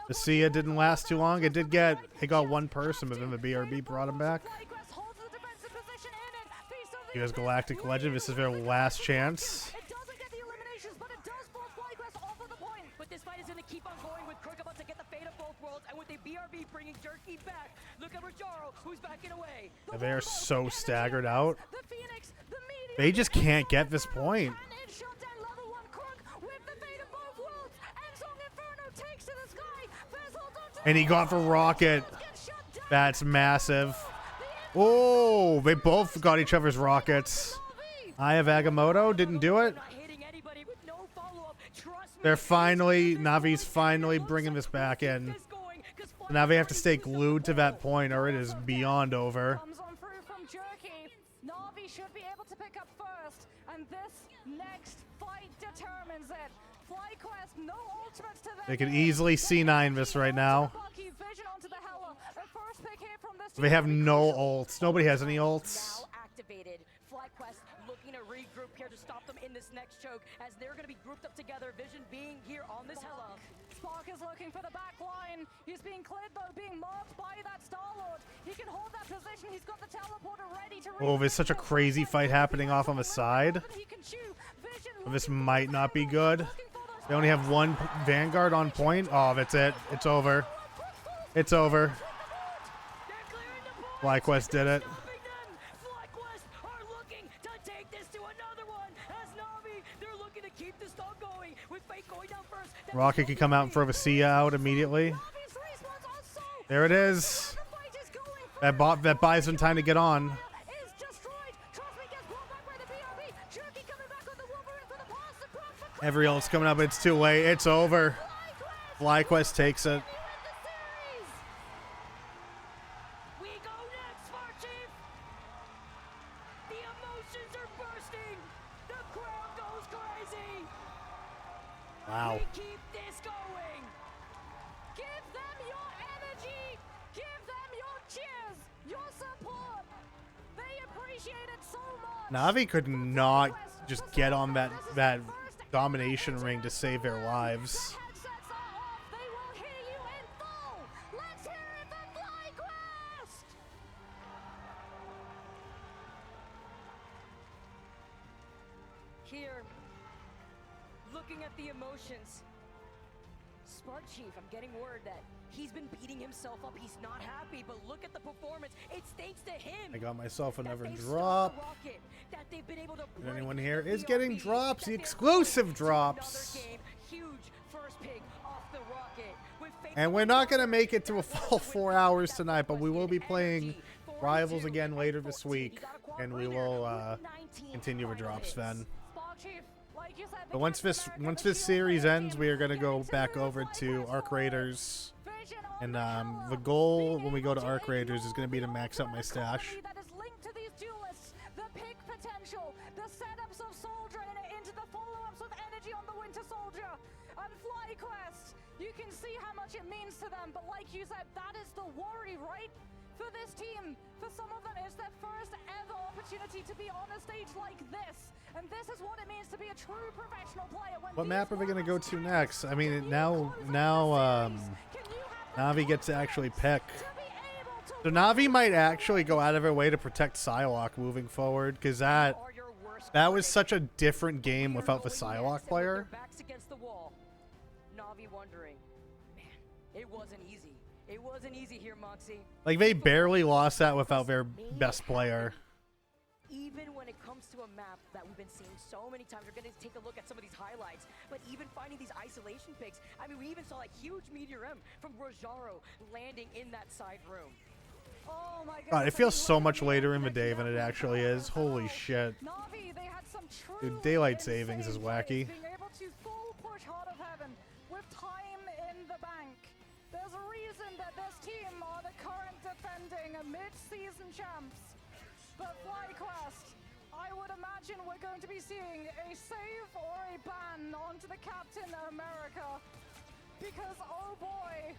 The Sia didn't last too long. It got one person, but then the BRB brought him back. Here's Galactic Legend. This is their last chance. But this fight is going to keep on going with Kirk about to get the Fate of Both Worlds, and with the BRB bringing Jerky back. Look at Rajaro, who's backing away. And they're so staggered out. They just can't get this point. And he got the rocket. That's massive. Oh, they both got each other's rockets. Eye of Agamotto didn't do it. They're finally, Navi's finally bringing this back in. Now they have to stay glued to that point or it is beyond over. Na'Vi should be able to pick up first, and this next fight determines it. FlyQuest, no ultimates to them. They could easily C9 this right now. Vision onto the Hella. A first pick here from this They have no ults. Nobody has any ults. Now activated. FlyQuest looking to regroup here to stop them in this next choke as they're going to be grouped up together. Vision being here on this Hella. Spark is looking for the back line. He's being cleared though, being marked by that Star-Lord. He can hold that position. He's got the teleporter ready to Oh, there's such a crazy fight happening off on the side. This might not be good. They only have one Vanguard on point. Oh, that's it. It's over. It's over. FlyQuest did it. FlyQuest are looking to take this to another one as Na'Vi, they're looking to keep this dog going with Fate going down first. Rocket can come out and throw the Sia out immediately. There it is. That buys them time to get on. Every ult's coming up, but it's too late. It's over. FlyQuest takes it. We go next, Far Chief. The emotions are bursting. The crowd goes crazy. Wow. We keep this going. Give them your energy. Give them your cheers, your support. They appreciate it so much. Na'Vi could not just get on that domination ring to save their lives. Headsets are off. They will hear you in full. Let's hear it for FlyQuest. Here, looking at the emotions. Spark Chief, I'm getting word that he's been beating himself up. He's not happy, but look at the performance. It's thanks to him. I got myself another that they drop. stopped the rocket, that they've been able to And break anyone here the is getting BRB, drops, that the they're exclusive going to drops. another game. Huge first pick off the rocket. With Fate And we're not going to make it to a full 4 hours tonight, but we will be playing Rivals again later this week. And we will continue the drops then. Spark Chief, like you said, But once this series ends, we are going to go back over to Arc Raiders. And the goal when we go to Arc Raiders is going to be to max out my stash. that is linked to these duelists, the pick potential, the setups of Soul Drainer into the follow-ups of energy on the Winter Soldier, and FlyQuest. You can see how much it means to them, but like you said, that is the worry, right? For this team, for some of them, it's their first ever opportunity to be on a stage like this. And this is what it means to be a true professional player. What map are we going to go to next? I mean, now Na'Vi gets to actually pick. So Na'Vi might actually go out of their way to protect Psylocke moving forward, because that was such a different game without the Psylocke player. Backs against the wall. Na'Vi wondering, man, it wasn't easy. It wasn't easy here, Moxie. Like, they barely lost that without their best player. Even when it comes to a map that we've been seeing so many times, we're going to take a look at some of these highlights, but even finding these isolation picks, I mean, we even saw like huge Meteor M from Rojaro landing in that side room. Oh my God, it feels so much later in the day than it actually is. Holy shit. Na'Vi, they had some true Dude, daylight savings is insane wacky. plays, being able to full push Heart of Heaven with time in the bank. There's a reason that this team are the current defending mid-season champs. But FlyQuest, I would imagine we're going to be seeing a save or a ban onto the Captain America. Because, oh boy,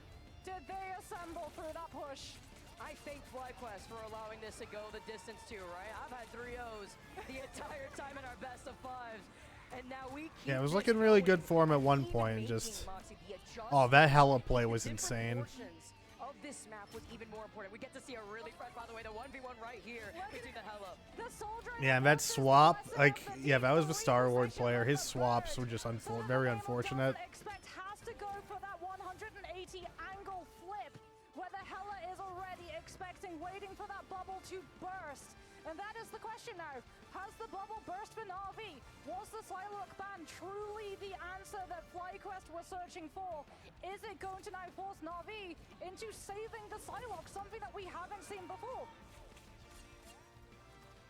did they assemble through that push. I thank FlyQuest for allowing this to go the distance too, right? I've had 3 O's the entire time in our best of 5s. And now we keep Yeah, it was this looking really going, good for him at one even point. making, Just, Moxie, the oh, that Hella adjustments play in was different insane. portions of this map was even more important. We get to see a really fresh, by the way, the 1v1 right here between the Hella. Yeah, and that swap, like, yeah, that was the Star Wars player. His swaps were just very unfortunate. Expect has to go for that 180 angle flip, where the Hella is already expecting, waiting for that bubble to burst. And that is the question now. Has the bubble burst for Na'Vi? Was the Psylocke ban truly the answer that FlyQuest were searching for? Is it going to now force Na'Vi into saving the Psylocke, something that we haven't seen before?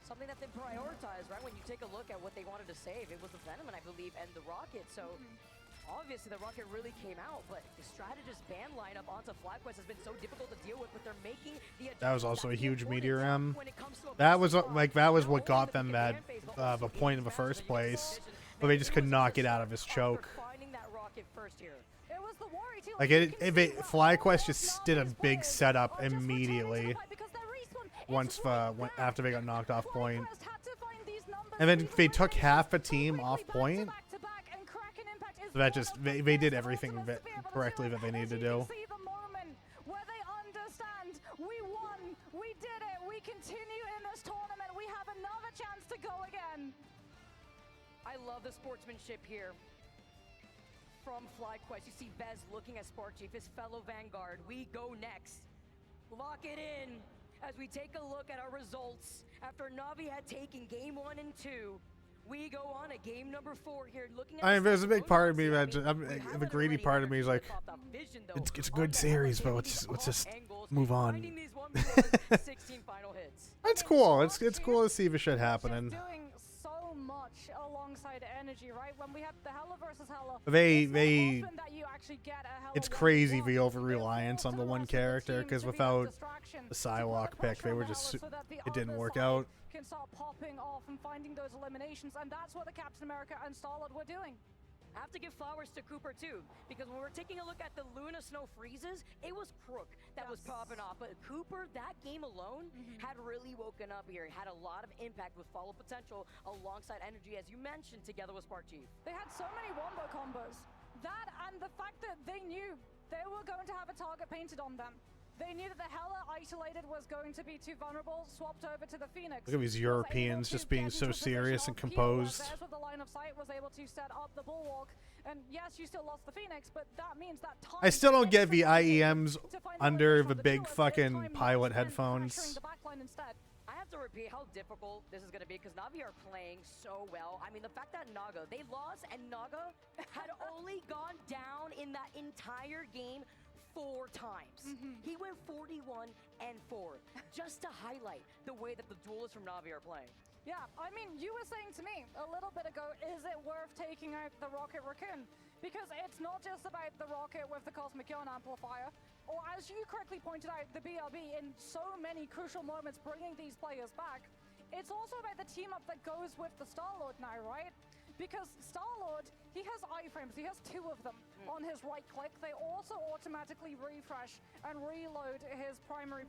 Something that they prioritized, right? When you take a look at what they wanted to save, it was the Venom, I believe, and the Rocket. So obviously the Rocket really came out, but the strategist ban lineup onto FlyQuest has been so difficult to deal with, but they're making the That was also a huge Meteor M. when it comes to a That was what got them that the point in the first place, but they just could not get out of his choke. It was the worry too. Like FlyQuest just did a big setup immediately once after they got knocked off point, and then they took half a team off point. So that just they did everything correctly that they needed to do. We won. We did it. We continue in this tournament. We have another chance to go again. I love the sportsmanship here from FlyQuest. You see Vez looking at Sparkchief, his fellow Vanguard. We go next. Lock it in as we take a look at our results. After Na'Vi had taken game 1 and 2, we go on a game number 4 here. Looking at There's a big part of me that the greedy part of me is like, it's a good series, but let's just move on. 16 final hits. That's cool. It's cool to see the shit happening. Doing so much alongside energy, right? When we had the Hella versus Hella, It's crazy the over reliance on the one character, because without the Psylocke pick, they were just it didn't work out. Can start popping off and finding those eliminations, and that's what the Captain America and Star-Lord were doing. I have to give flowers to Cooper too, because when we're taking a look at the Luna Snow Freezes, it was Crook that was popping off, but Cooper, that game alone, had really woken up here. It had a lot of impact with follow potential alongside energy, as you mentioned, together with Sparkchief. They had so many wombo combos. That and the fact that they knew they were going to have a target painted on them. They knew that the Hella isolated was going to be too vulnerable, swapped over to the Phoenix. Look at these Europeans just being so serious and composed. There's with the line of sight was able to set up the bulwark, and yes, you still lost the Phoenix, but that means that time I still don't get the IEMs under the big fucking pilot headphones. I have to repeat how difficult this is going to be, because Na'Vi are playing so well. I mean, the fact that Naga, they lost, and Naga had only gone down in that entire game 4 times. He went 41 and 4, just to highlight the way that the duelists from Na'Vi are playing. Yeah, I mean, you were saying to me a little bit ago, is it worth taking out the Rocket Raccoon? Because it's not just about the rocket with the Cosmic Yawn amplifier, or as you correctly pointed out, the BRB in so many crucial moments bringing these players back. It's also about the team up that goes with the Star-Lord now, right? Because Star-Lord, he has iframes, he has 2 of them on his right click. They also automatically refresh and reload his primary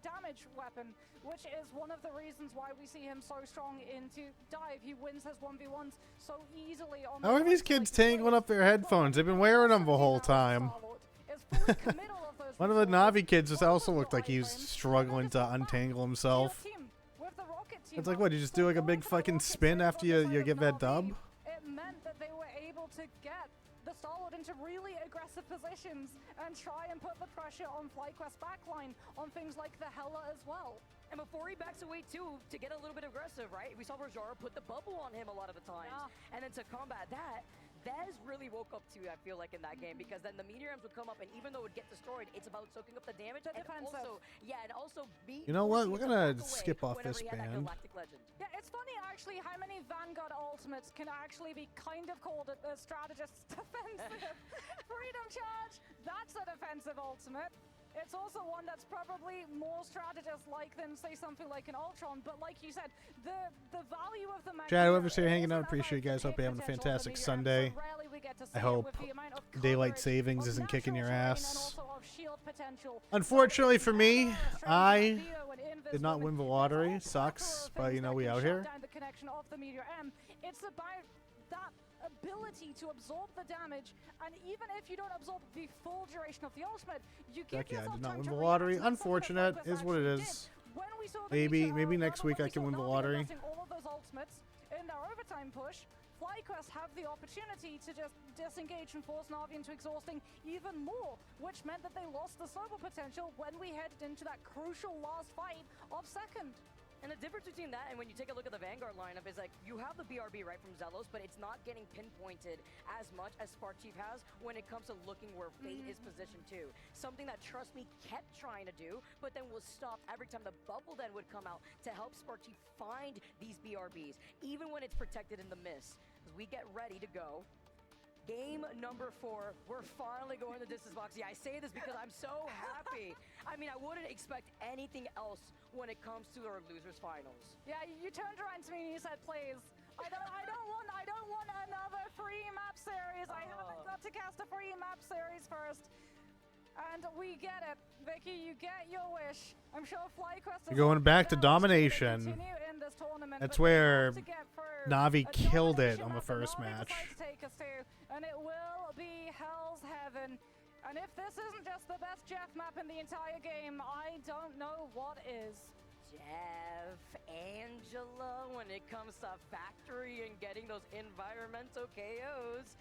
damage weapon, which is one of the reasons why we see him so strong into dive. He wins his 1v1s so easily on How are these kids tangling up their headphones? They've been wearing them the whole time. One of the Na'Vi kids just also looked like he was struggling to untangle himself. It's like, what, you just do like a big fucking spin after you get that dub? It meant that they were able to get the Star-Lord into really aggressive positions and try and put the pressure on FlyQuest backline on things like the Hella as well. And before he backs away too, to get a little bit aggressive, right? We saw Rajara put the bubble on him a lot of the times. And then to combat that, Vez really woke up too, I feel like, in that game, because then the meteorams would come up, and even though it would get destroyed, it's about soaking up the damage, and also You know what? We're gonna skip off this band. Yeah, it's funny actually how many Vanguard ultimates can actually be kind of called a strategist's defensive. Freedom Charge, that's a defensive ultimate. It's also one that's probably more strategist-like than, say, something like an Ultron. But like you said, the value of the Chad, whoever's here hanging out, appreciate you guys. Hope you're having a fantastic Sunday. I hope daylight savings isn't kicking your ass. Unfortunately for me, I did not win the lottery. Sucks, but you know, we out here. It's about that ability to absorb the damage, and even if you don't absorb the full duration of the ultimate, you get I did not win the lottery. Unfortunate is what it is. Maybe next week I can win the lottery. All of those ultimates in their overtime push, FlyQuest have the opportunity to just disengage and force Na'Vi into exhausting even more, which meant that they lost the snowball potential when we headed into that crucial last fight of second. And the difference between that and when you take a look at the Vanguard lineup is, like, you have the BRB right from Zelos, but it's not getting pinpointed as much as Sparkchief has when it comes to looking where Fate is positioned to. Something that, trust me, kept trying to do, but then was stopped every time the bubble then would come out to help Sparkchief find these BRBs, even when it's protected in the mist. As we get ready to go, Game number 4, we're finally going to distance boxing. I say this because I'm so happy. I mean, I wouldn't expect anything else when it comes to our losers finals. Yeah, you turned around to me and you said, please. I don't want another free map series. I haven't got to cast a free map series first. And we get it. Vicky, you get your wish. I'm sure FlyQuest is Going back to domination. continue in this tournament, That's but we where have to get through Navi a killed it domination on the map that first Navi match. decided to take us to, and it will be Hell's Heaven. And if this isn't just the best Jeff map in the entire game, I don't know what is. Jeff, Angela, when it comes to factory and getting those environmental KOs.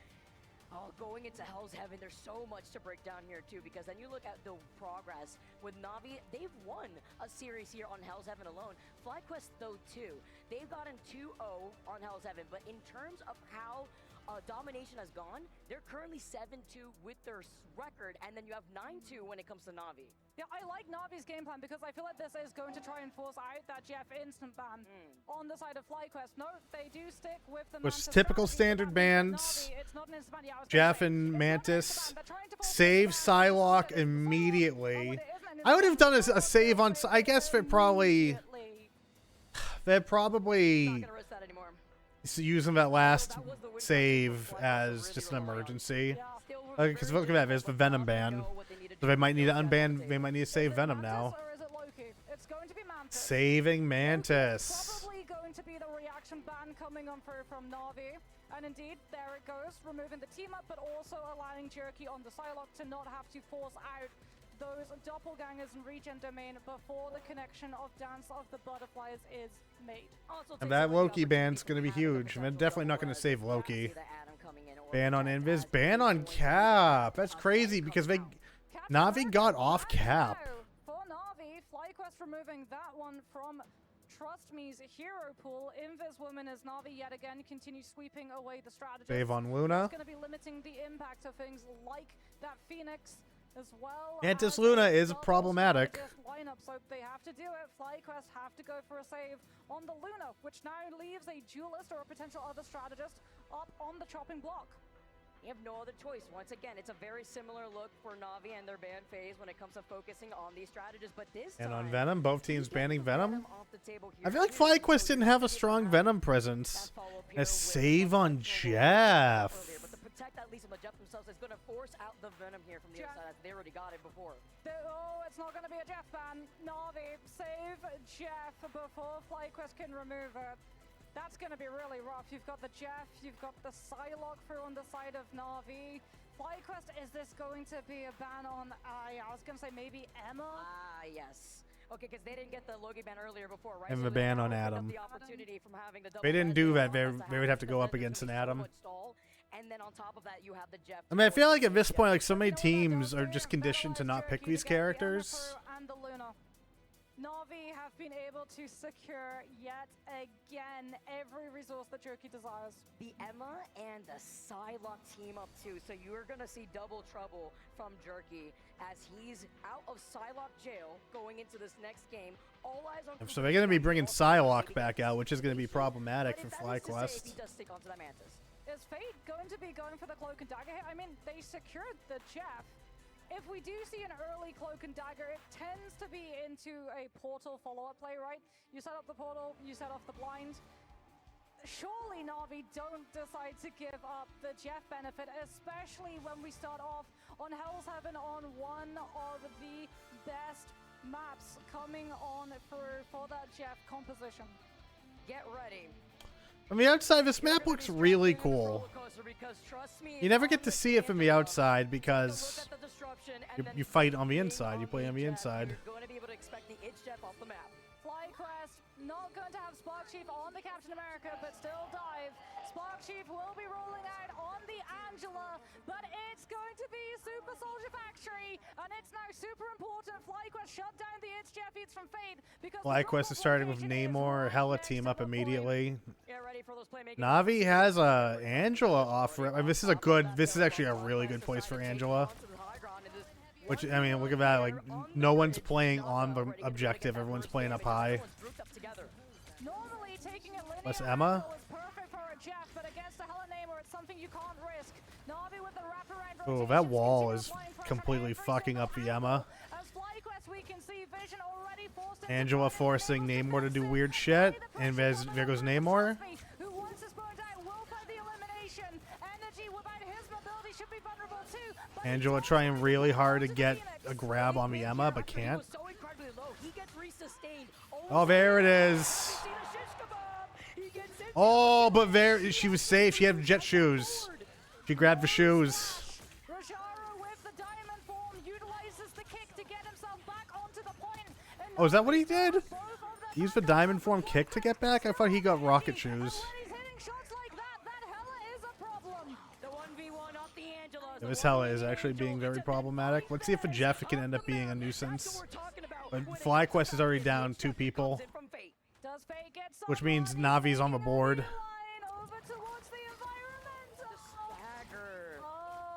Oh, going into Hell's Heaven, there's so much to break down here too, because then you look at the progress with Navi. They've won a series here on Hell's Heaven alone. FlyQuest, though, too. They've gotten 2-0 on Hell's Heaven, but in terms of how domination has gone, they're currently 7-2 with their record, and then you have 9-2 when it comes to Navi. Yeah, I like Navi's game plan because I feel like this is going to try and force out that Jeff instant ban on the side of FlyQuest. No, they do stick with the With Mantis typical strategy, but standard that means bans, that Navi, it's not an instant ban. Yeah, I was gonna Jeff say, and it's not an Mantis instant ban. They're trying to force save it down. Psylocke It's immediately. not. It isn't an I would have done instant a save on. I guess they probably immediately. Not probably gonna risk that anymore. using that last save as just an emergency. Because look at that, there's the Venom ban. So they might need to unban. They might need to save Venom now. Or is it Loki? It's going to be Mantis. Saving Mantis. Probably going to be the reaction ban coming on through from Navi. And indeed, there it goes, removing the team up, but also allowing Jerky on the Psylocke to not have to force out those doppelgangers and regen domain before the connection of Dance of the Butterflies is made. And that Loki ban's going to be huge. And they're definitely not going to save Loki. Ban on Invis. Ban on Cap. That's crazy because they Navi got off Cap. For Navi, FlyQuest removing that one from Trust Me's hero pool. Invis Woman as Navi yet again continues sweeping away the strategy. Save on Luna. It's going to be limiting the impact of things like that Phoenix as well. Mantis as Luna a is double problematic. strategist lineup, so they have to do it. FlyQuest have to go for a save on the Luna, which now leaves a duelist or a potential other strategist up on the chopping block. You have no other choice. Once again, it's a very similar look for Navi and their ban phase when it comes to focusing on these strategists. But this And time, on Venom, both teams banning Venom. off the table here. I feel like FlyQuest didn't have a strong Venom presence. A save on Jeff. But to protect at least on the Jeff themselves, it's going to force out the Venom here from the other side. As they already got it before. Oh, it's not going to be a Jeff ban. Navi, save Jeff before FlyQuest can remove it. That's going to be really rough. You've got the Jeff, you've got the Psylocke through on the side of Navi. FlyQuest, is this going to be a ban on, I was going to say maybe Emma? Ah, yes. Okay, because they didn't get the Loki ban earlier before, right? And So the they ban now on opened up Adam. the opportunity from having the They didn't do that. double They would have to go up against an Adam. And then on top of that, you have the Jeff. I mean, I feel like at this point, like so many teams are just conditioned to not pick these characters. And the Luna. Navi have been able to secure yet again every resource that Jerky desires. The Emma and the Psylocke team up too, so you're gonna see double trouble from Jerky as he's out of Psylocke jail going into this next game. All eyes on. So they're going to be bringing Psylocke back out, which is going to be problematic for But if that is to say, if FlyQuest. he does stick onto that Mantis. Is Fate going to be going for the Cloak and Dagger hit? I mean, they secured the Jeff. If we do see an early Cloak and Dagger, it tends to be into a portal follow-up play, right? You set up the portal, you set off the blind. Surely Navi don't decide to give up the Jeff benefit, especially when we start off on Hell's Heaven on one of the best maps coming on through for that Jeff composition. Get ready. From the outside, this map looks really cool. You never get to see it from the outside because you fight on the inside. You play on the inside. You're going to be able to expect the itch Jeff off the map. FlyQuest not going to have Spark Chief on the Captain America, but still dive. Spark Chief will be rolling out on the Angela, but it's going to be Super Soldier Factory, and it's now super important. FlyQuest shut down the It's Jeff Eats from Fate because FlyQuest is starting with Namor. Hella team up immediately. Get ready for those playmakers. Navi has a Angela off. This is a good. This is actually a really good place for Angela. Which, I mean, look at that. Like, no one's playing on the objective. Everyone's playing up high. Normally taking it linear Plus Emma. is perfect for Jeff, but against the Hella Namer, it's something you can't risk. Na'Vi with the wraparound Oh, rotation that seems wall to be is applying pressure completely every fucking single up Vienna. angle. As FlyQuest, we can see Vision already forced into Angela fighting. forcing Namer's Namor to do defensive. weird shit, Already and the pressure there goes coming in. Namor. Who once is burned out will find the elimination. Energy without his mobility should be vulnerable too. But Angela he's trying also really hard to into get Phoenix. a grab on Vienna, but After he can't. was so incredibly low, he gets resustained. Oh, there it is. See the shish kebab. He gets into Oh, but there she was safe. She had jet shoes. She grabbed the shoes. Rajaro with the diamond form utilizes the kick to get himself back onto the point. And Oh, is that what he did? both of them He used the diamond form kick to get back? I thought he got rocket shoes. when he's hitting shots like that, that Hella is a problem. the 1v1 off the Angela. Yeah, this Hella is actually being very problematic. Let's see if a Jeff can end up being a nuisance. But FlyQuest is already down 2 people, Does Faye get which someone? means He's Navi's on the making a board. beeline over towards the environmental. Stagger.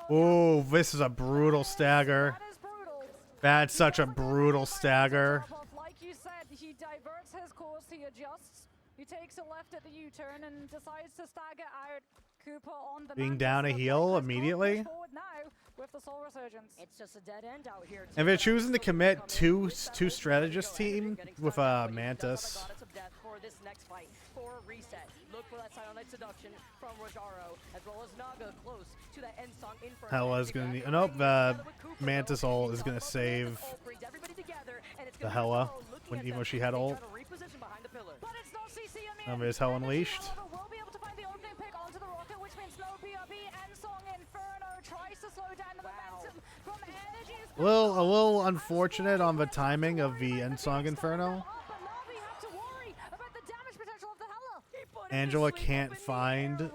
Oh, Oh, this is a brutal stagger. that is brutal. That's such a brutal stagger. Like you said, he diverts his course, he adjusts, he takes a left at the U-turn and decides to stagger out. Cooper on the Being Mantis, down a but heel FlyQuest can't immediately. push forward now with the Soul Resurgence. It's just a dead end out here. And they're choosing to commit two strategist team with Mantis. For this next fight, for a reset, look for that Silent Seduction from Rajaro, as well as Naga close to that end song Inferno. Hella's gonna need. Nope, the Mantis ult is gonna save the Hella, even though she had ult. But it's not CC immune. And there's Hell Unleashed. Will be able to find the opening pick onto the rocket, which means no BRB. End song Inferno tries to slow down the momentum from Energy. A little unfortunate on the timing of the end song Inferno. But Navi have to worry about the damage potential of the Hella. Angela can't find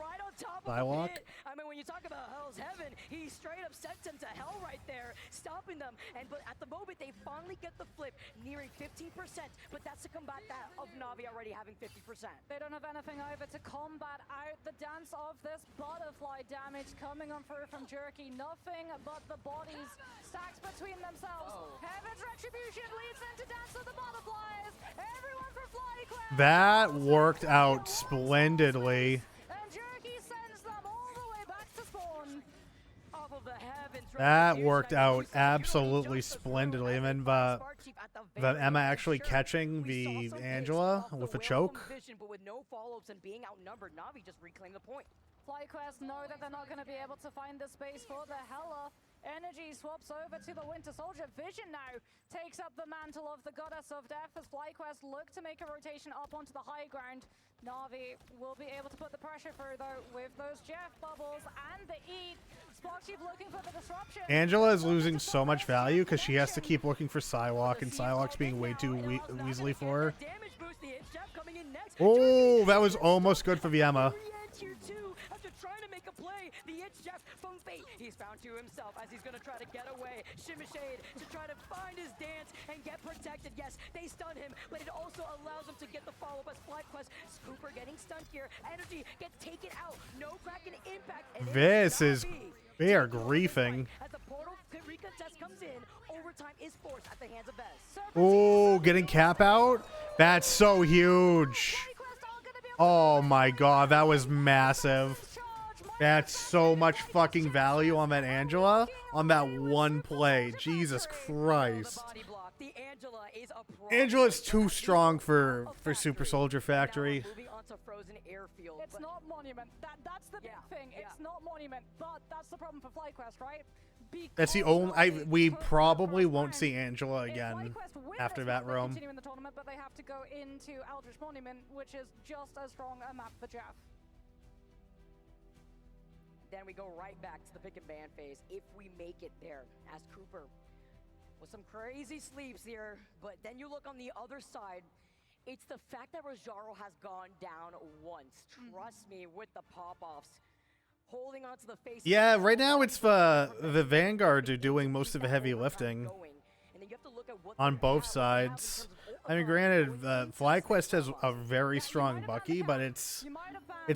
Psylocke. I mean, when you talk about Hell's Heaven, he straight up sends him to hell right there, stopping them. But at the moment, they finally get the flip, nearing 15%. But that's to combat that of Navi already having 50%. They don't have anything over to combat out the dance of this butterfly damage coming on through from Jerky. Nothing but the bodies stacked between themselves. Heaven's Retribution leads them to dance of the butterflies. Everyone for FlyQuest. That worked out splendidly. And Jerky sends them all the way back to spawn. Off of the Heavens That Retribution, worked I mean, out you said absolutely just before, splendidly. And then Spark Chief at the very Emma least, actually sure, catching we saw the some Angela hits off the with a whale choke. from Vision, but with no follow-ups and being outnumbered, Navi just reclaimed the point. FlyQuest know that they're not going to be able to find the space for the Hella. Energy swaps over to the Winter Soldier. Vision now takes up the mantle of the Goddess of Death as FlyQuest look to make a rotation up onto the high ground. Navi will be able to put the pressure through though with those Jeff bubbles and the Eat. Spark Chief looking for the disruption. Angela is losing so much value because she has to keep looking for Psylocke, and Psylocke's being way too weaselly for her. Damage boost, the hit Jeff coming in next. Oh, that was almost good for the Emma. Tier 2 after trying to make a play. The Itch Jeff from Fate. He's found to himself as he's going to try to get away. Shimmy Shade to try to find his dance and get protected. Yes, they stun him, but it also allows him to get the follow-up as FlyQuest. Cooper getting stunned here. Energy gets taken out. No Kraken impact. And This is... Navi. They are griefing. As the portal recontest comes in, overtime is forced at the hands of Bez. Oh, getting Cap out? That's so huge. Oh my god, that was massive. That's so much fucking value on that Angela on that one play. Jesus Christ. Angela's too strong for Super Soldier Factory. Moving on to Frozen Airfield. It's not Monument. That's the big thing. It's not Monument, but that's the problem for FlyQuest, right? That's the only... we probably won't see Angela again after that roam. Continue in the tournament, but they have to go into Eldritch Monument, which is just as strong a map for Jeff. Then we go right back to the pick and ban phase if we make it there as Cooper with some crazy sleeps here. But then you look on the other side, it's the fact that Rajaro has gone down once. Trust me, with the pop-offs. Holding onto the face. Yeah, right now it's the Vanguard are doing most of the heavy lifting on both sides. I mean, granted, FlyQuest has a very strong Bucky, but it's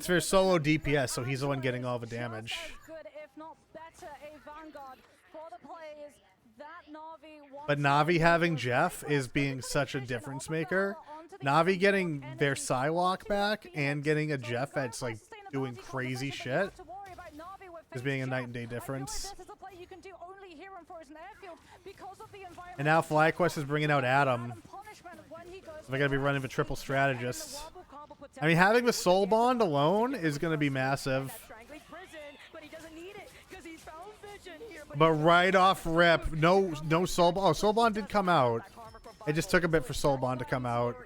their solo DPS, so he's the one getting all the damage. But Navi having Jeff is being such a difference maker. Navi getting their Psylocke back and getting a Jeff that's like doing bounty crazy competition, but you shit. have to worry about Na'Vi with There's Fate's being a Jab. night and day I feel like difference. this is a play you can do only here in Frozen Airfield because of the environment. And now FlyQuest is bringing out Adam. Punishment when he goes They're going to be running a triple And the strategist. wobble combo puts I mean, having the Soul everyone Bond together. alone is going to be massive. That strangling prison, but he doesn't need it because he's found vision here. But right off rip, no Soul Bond. Oh, Soul Bond did come out. It just took a bit for Soul Bond to come out.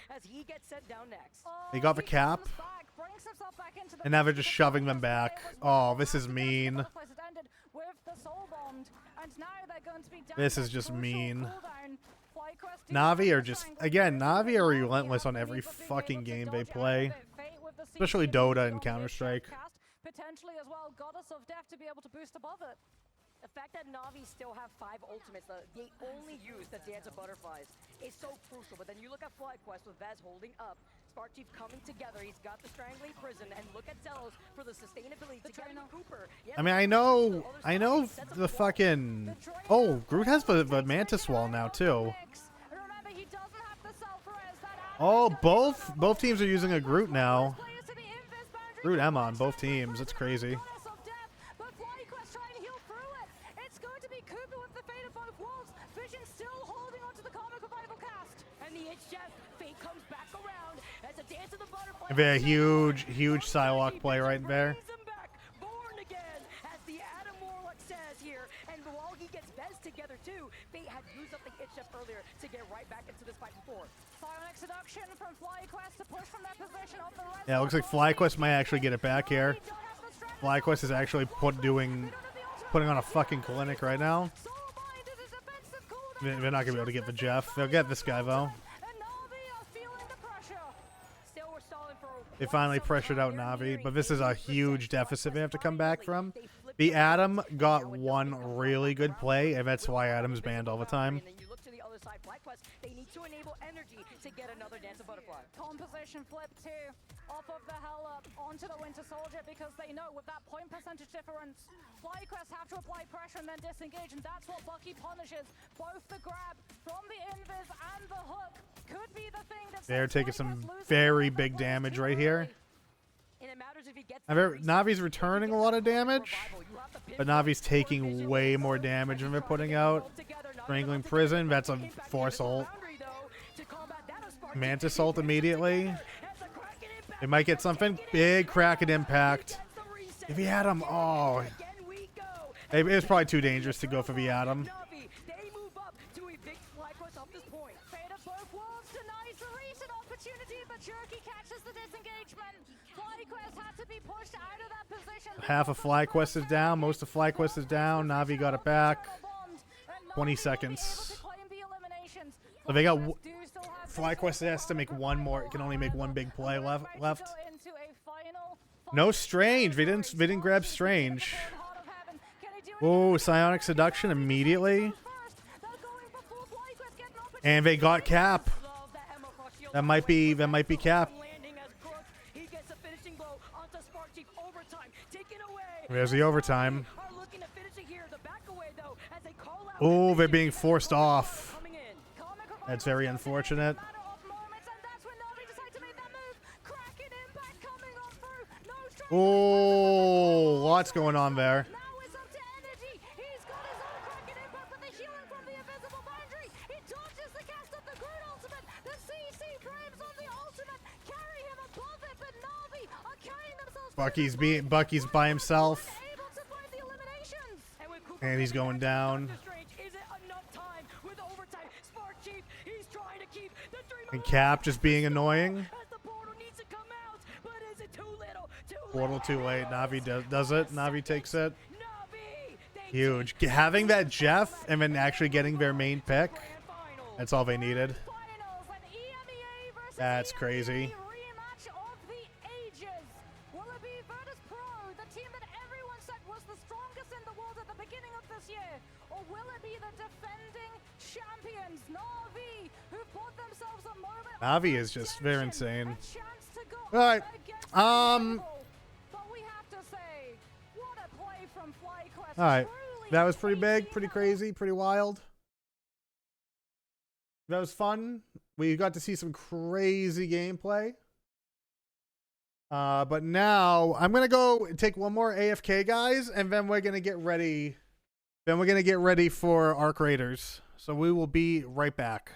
As he gets sent down next. They got the cap. And now they're just shoving them back. Oh, this is mean. This is just mean. Na'Vi are just, again, Na'Vi are relentless on every fucking game they play. Especially Dota and Counter-Strike. Potentially as well, Goddess of Death to be able to boost above it. The fact that Na'Vi still have 5 ultimates that they only use the Dance of Butterflies is so crucial. But then you look at FlyQuest with Vaz holding up, Spark Chief coming together, he's got the Strangling Prison, and look at Zelos for the sustainability to get Cooper. I mean, I know the fucking... Oh, Groot has the Mantis Wall now, too. Oh, both teams are using a Groot now. Groot M on both teams. It's crazy. Be a huge Psylocke play right there. Born again, as the Adam Warlock says here, and while he gets Vez together too, Fate had used up the hit chef earlier to get right back into this fight before. Psionic seduction from FlyQuest to push from that position of the red. Yeah, it looks like FlyQuest might actually get it back here. FlyQuest is actually putting on a fucking clinic right now. They're not gonna be able to get the Jeff. They'll get this guy though. They finally pressured out Na'Vi, but this is a huge deficit they have to come back from. The Adam got one really good play, and that's why Adam's banned all the time. They need to enable energy to get another Dance of Butterfly. Composition flip too, off of the hell up onto the Winter Soldier because they know with that point percentage difference, FlyQuest have to apply pressure and then disengage, and that's what Bucky punishes. Both the grab from the invis and the hook could be the thing that they're taking some very big damage right here. Navi's returning a lot of damage, but Navi's taking way more damage than they're putting out. Strangling Prison, that's a force ult. Mantis ult immediately. They might get something. Big Kraken impact. If he had him, oh. It was probably too dangerous to go for the Atom. Half of FlyQuest is down. Most of FlyQuest is down. Na'Vi got it back. 20 seconds. So they got... FlyQuest has to make one more. It can only make one big play left. No Strange. They didn't grab Strange. Oh, Psionic Seduction immediately. And they got Cap. That might be Cap. There's the overtime. Oh, they're being forced off. That's very unfortunate. Oh, lots going on there. Bucky's by himself. And he's going down. And Cap just being annoying. Portal too late. Na'Vi does it. Na'Vi takes it. Huge. Having that Jeff and then actually getting their main pick. That's all they needed. That's crazy. Na'Vi is just very insane. All right. All right. That was pretty big, pretty crazy, pretty wild. That was fun. We got to see some crazy gameplay. But now I'm gonna go take one more AFK, guys, and then we're gonna get ready. Then we're gonna get ready for Arc Raiders. So we will be right back.